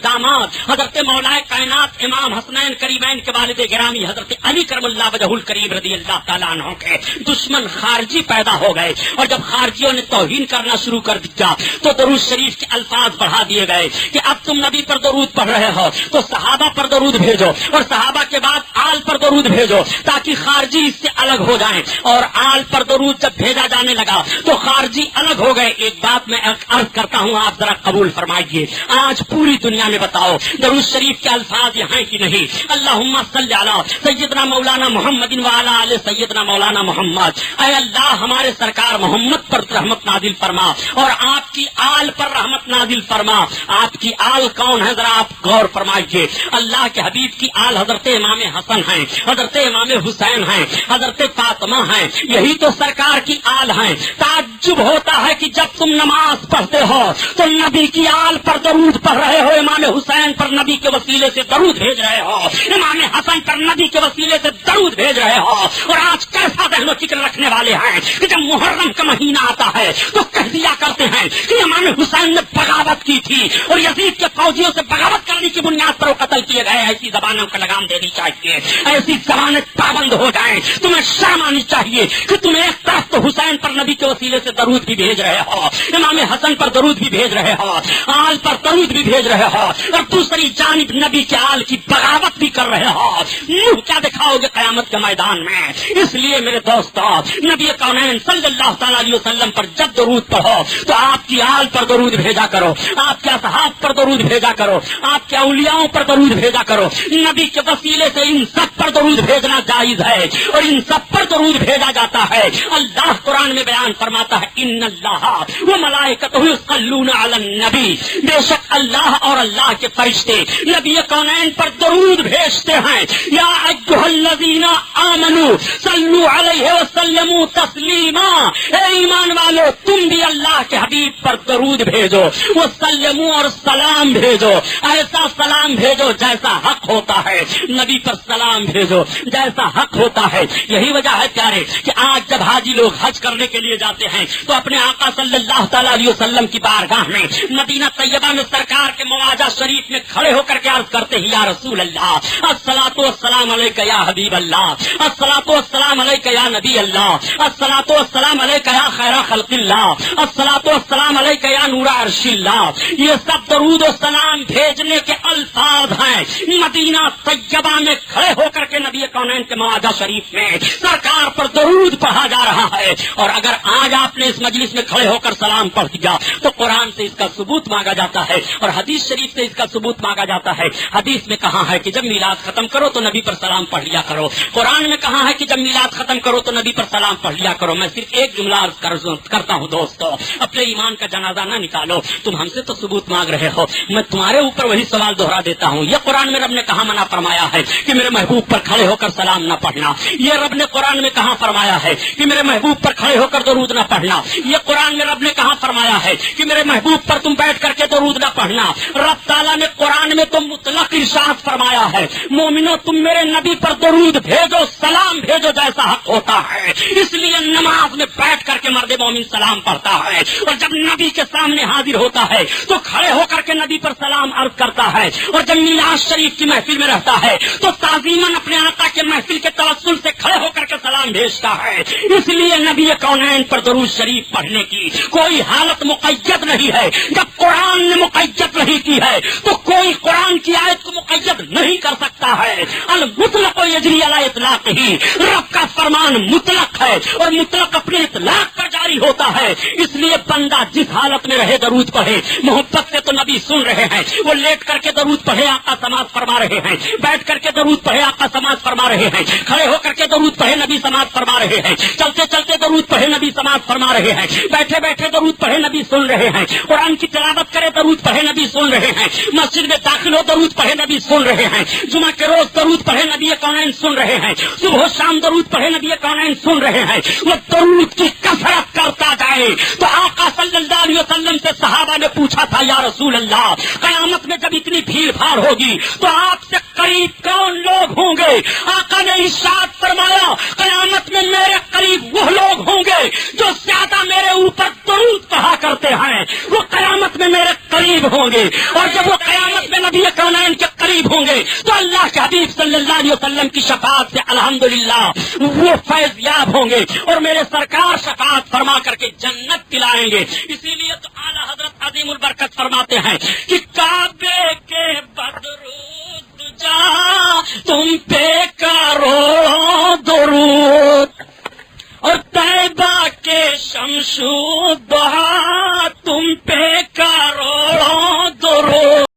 داماد حضرت مولا کائنات امام حسنین کریمین کے والد گرامی حضرت علی کرم اللہ وجہ الکریم رضی اللہ تعالیٰ عنہ کے دشمن خارجی پیدا ہو گئے اور جب خارجیوں نے توہین کرنا شروع کر دیا تو درود شریف کے الفاظ بڑھا دیے گئے کہ اب تم نبی پر درود پڑھ رہے ہو تو صحابہ پر درود بھیجو اور صحابہ کے بعد آل پر درود بھیجو تاکہ خارجی اس سے الگ ہو جائیں. اور آل پر درود جب بھیجا جانے لگا تو خارجی الگ ہو گئے. ایک بات میں عرض کرتا ہوں آپ ذرا قبول فرمائیے. آج پوری دنیا میں بتاؤ درود شریف کے الفاظ یہاں کی نہیں اللہم صلی علی سیدنا مولانا محمد وعلی آل سیدنا مولانا محمد. اے اللہ ہمارے سرکار محمد پر رحمت نازل فرما اور آپ کی آل پر رحمت نازل فرما. آپ کی آل کون ہے ذرا آپ غور فرمائیے. اللہ کے حبیب کی آل حضرت امام حسن ہیں حضرت امام حسین ہیں حضرت فاطمہ ہیں. یہی تو سرکار سرکار کی آل ہیں. تعجب ہوتا ہے کہ جب تم نماز پڑھتے ہو تو نبی کی آل پر درود پڑھ رہے ہو, امام حسین پر نبی کے وسیلے سے درود بھیج رہے ہو, امام حسن پر نبی کے وسیلے سے درود بھیج رہے ہو. اور آج کیسا ذہن و فکر رکھنے والے ہیں کہ جب محرم کا مہینہ آتا ہے تو کہہ دیا کرتے ہیں کہ امام حسین نے بغاوت کی تھی اور یزید کے فوجیوں سے بغاوت کرنے کی بنیاد پر وہ قتل کیے گئے. ایسی زبانوں کا لگام دینی چاہیے, ایسی زبانیں پابند ہو جائیں. تمہیں شرم آنی چاہیے کہ تم ایک طرف تو حسین پر نبی کے وسیلے سے درود بھی بھیج رہے ہو, امام حسن پر درود بھی بھیج رہے ہو, آل پر درود بھی بھیج رہے ہو, اور دوسری جانب نبی کے آل کی بغاوت بھی کر رہے ہو. منہ کیا دکھاؤ گے قیامت کے میدان میں؟ اس لیے میرے دوستو, نبی کونین صلی اللہ تعالی علیہ وسلم پر جب درود پڑھو تو آپ کی آل پر درود بھیجا کرو, آپ کے اصحاب پر درود بھیجا کرو, آپ کے اولیاءوں پر درود بھیجا کرو. نبی کے وسیلے سے ان سب پر درود بھیجنا جائز ہے اور ان سب پر درود بھیجا جاتا ہے. اللہ قرآن میں بیان فرماتا ہے ان اللہ و ملائکتہ یصلون علی النبی, بے شک اللہ اور اللہ کے فرشتے نبی کونین پر درود بھیجتے ہیں. یا ایھا الذین آمنوا صلوا علیہ وسلموا تسلیما, اے ایمان والو تم بھی اللہ کے حبیب پر درود بھیجو, وسلموا اور سلام بھیجو, ایسا سلام بھیجو جیسا حق ہوتا ہے. نبی پر سلام بھیجو جیسا حق ہوتا ہے. یہی وجہ ہے پیارے کہ آج جب حاجی لوگ حج کرنے کے لیے جاتے ہیں تو اپنے آقا صلی اللہ تعالی علیہ وسلم کی بارگاہ میں مدینہ طیبہ میں سرکار کے مواجہ شریف میں کھڑے ہو کر کے عرض کرتے ہیں یا رسول اللہ, الصلاۃ والسلام علیک یا حبیب اللہ, الصلاۃ والسلام علیک یا نبی اللہ, الصلاۃ والسلام علیک یا خیر خلق اللہ, الصلاۃ والسلام علیک یا نور عرش اللہ. یہ سب درود و سلام بھیجنے کے الفاظ ہیں. مدینہ طیبہ میں کھڑے ہو کر کے نبی کونین کے مواجہ شریف میں سرکار پر درود پڑھا جا رہا ہے. اور اگر آج آپ نے اس مجلس میں کھڑے ہو کر سلام پڑھ دیا تو قرآن سے اس کا ثبوت مانگا جاتا ہے اور حدیث شریف سے اس کا ثبوت مانگا جاتا ہے. حدیث میں کہا ہے کہ جب میلاد ختم کرو تو نبی پر سلام پڑھ لیا کرو, قرآن میں کہا ہے کہ جب میلاد ختم کرو تو نبی پر سلام پڑھ لیا کرو. میں صرف ایک جملہ عرض کرتا ہوں دوستو, اپنے ایمان کا جنازہ نہ نکالو. تم ہم سے تو ثبوت مانگ رہے ہو, میں تمہارے اوپر وہی سوال دوہرا دیتا ہوں. یہ قرآن میں رب نے کہاں منع فرمایا ہے کہ میرے محبوب پر کھڑے ہو کر سلام نہ پڑھنا؟ یہ رب نے قرآن میں کہاں فرمایا ہے کہ میرے محبوب پر کھڑے ہو کر درود نہ پڑھنا؟ یہ قرآن میں رب نے کہاں فرمایا ہے کہ میرے محبوب پر تم بیٹھ کر کے درود نہ پڑھنا؟ رب تعالیٰ نے قرآن میں تو مطلق ارشاد فرمایا ہے مومنو تم میرے نبی پر درود بھیجو, سلام بھیجو جیسا حق ہوتا ہے. اس لیے نماز میں بیٹھ کر کے مرد مومن سلام پڑھتا ہے اور جب نبی کے سامنے حاضر ہوتا ہے تو کھڑے ہو کر کے نبی پر سلام عرض کرتا ہے, اور جب میلاد شریف کی محفل میں رہتا ہے تو تعظیماً اپنے آقا کے محفل کے توسل سے کھڑے ہو کر کے سلام بھیجتا ہے. اس لیے نبی کونین پر درود شریف پڑھنے کی کوئی حالت مقید نہیں ہے. جب قرآن نے مقید نہیں کی ہے تو کوئی قرآن کی آیت کو مقید نہیں کر سکتا ہے. المطلق یجری علی اطلاق ہی, رب کا فرمان مطلق ہے اور مطلق اپنے اطلاق پر جاری ہوتا ہے. اس لیے بندہ جس حالت میں رہے درود پڑھے. محبت سے تو نبی سن رہے ہیں, وہ لیٹ کر کے درود پڑھے آقا سماعت فرما رہے ہیں, بیٹھ کر کے درود پڑھے آقا سماعت فرما رہے ہیں, کھڑے ہو کر کے درود پڑھے نبی سماعت فرما رہے ہیں, چلتے چلتے درود پڑھے نبی سماعت فرما رہے ہیں, بیٹھے بیٹھے درود پڑھے نبی سن رہے ہیں, قرآن کی تلاوت کرے درود پڑھے نبی سن رہے ہیں, مسجد میں داخل ہو درود پڑھے نبی سن رہے ہیں, جمعہ کے روز درود پڑھے نبی کونین سن رہے ہیں, صبح شام درود پڑھے نبی کونین سن رہے ہیں. وہ درود کی کثرت کرتا جائے. تو آقا صلی اللہ علیہ وسلم سے صحابہ نے پوچھا تھا یا رسول اللہ قیامت میں جب اتنی بھیڑ بھاڑ ہوگی تو آپ سے قریب کون لوگ ہوں گے؟ آقا نے ارشاد فرمایا قیامت میں میرے قریب وہ لوگ ہوں گے جو زیادہ میرے اوپر درود پڑھا کرتے ہیں, وہ قیامت میں میرے قریب ہوں گے. اور جب وہ قیامت میں نبی کونین کے قریب ہوں گے تو اللہ کے حبیب صلی اللہ علیہ وسلم کی شفاعت سے الحمدللہ وہ فیض یاب ہوں گے اور میرے سرکار شفاعت فرما کر کے جنت دلائیں گے. اسی لیے تو اعلیٰ حضرت عظیم البرکت فرماتے ہیں کہ کعبے کے بدرود جا تم پہ کرو درود, اور طیبہ کے شمشو دہا تم پہ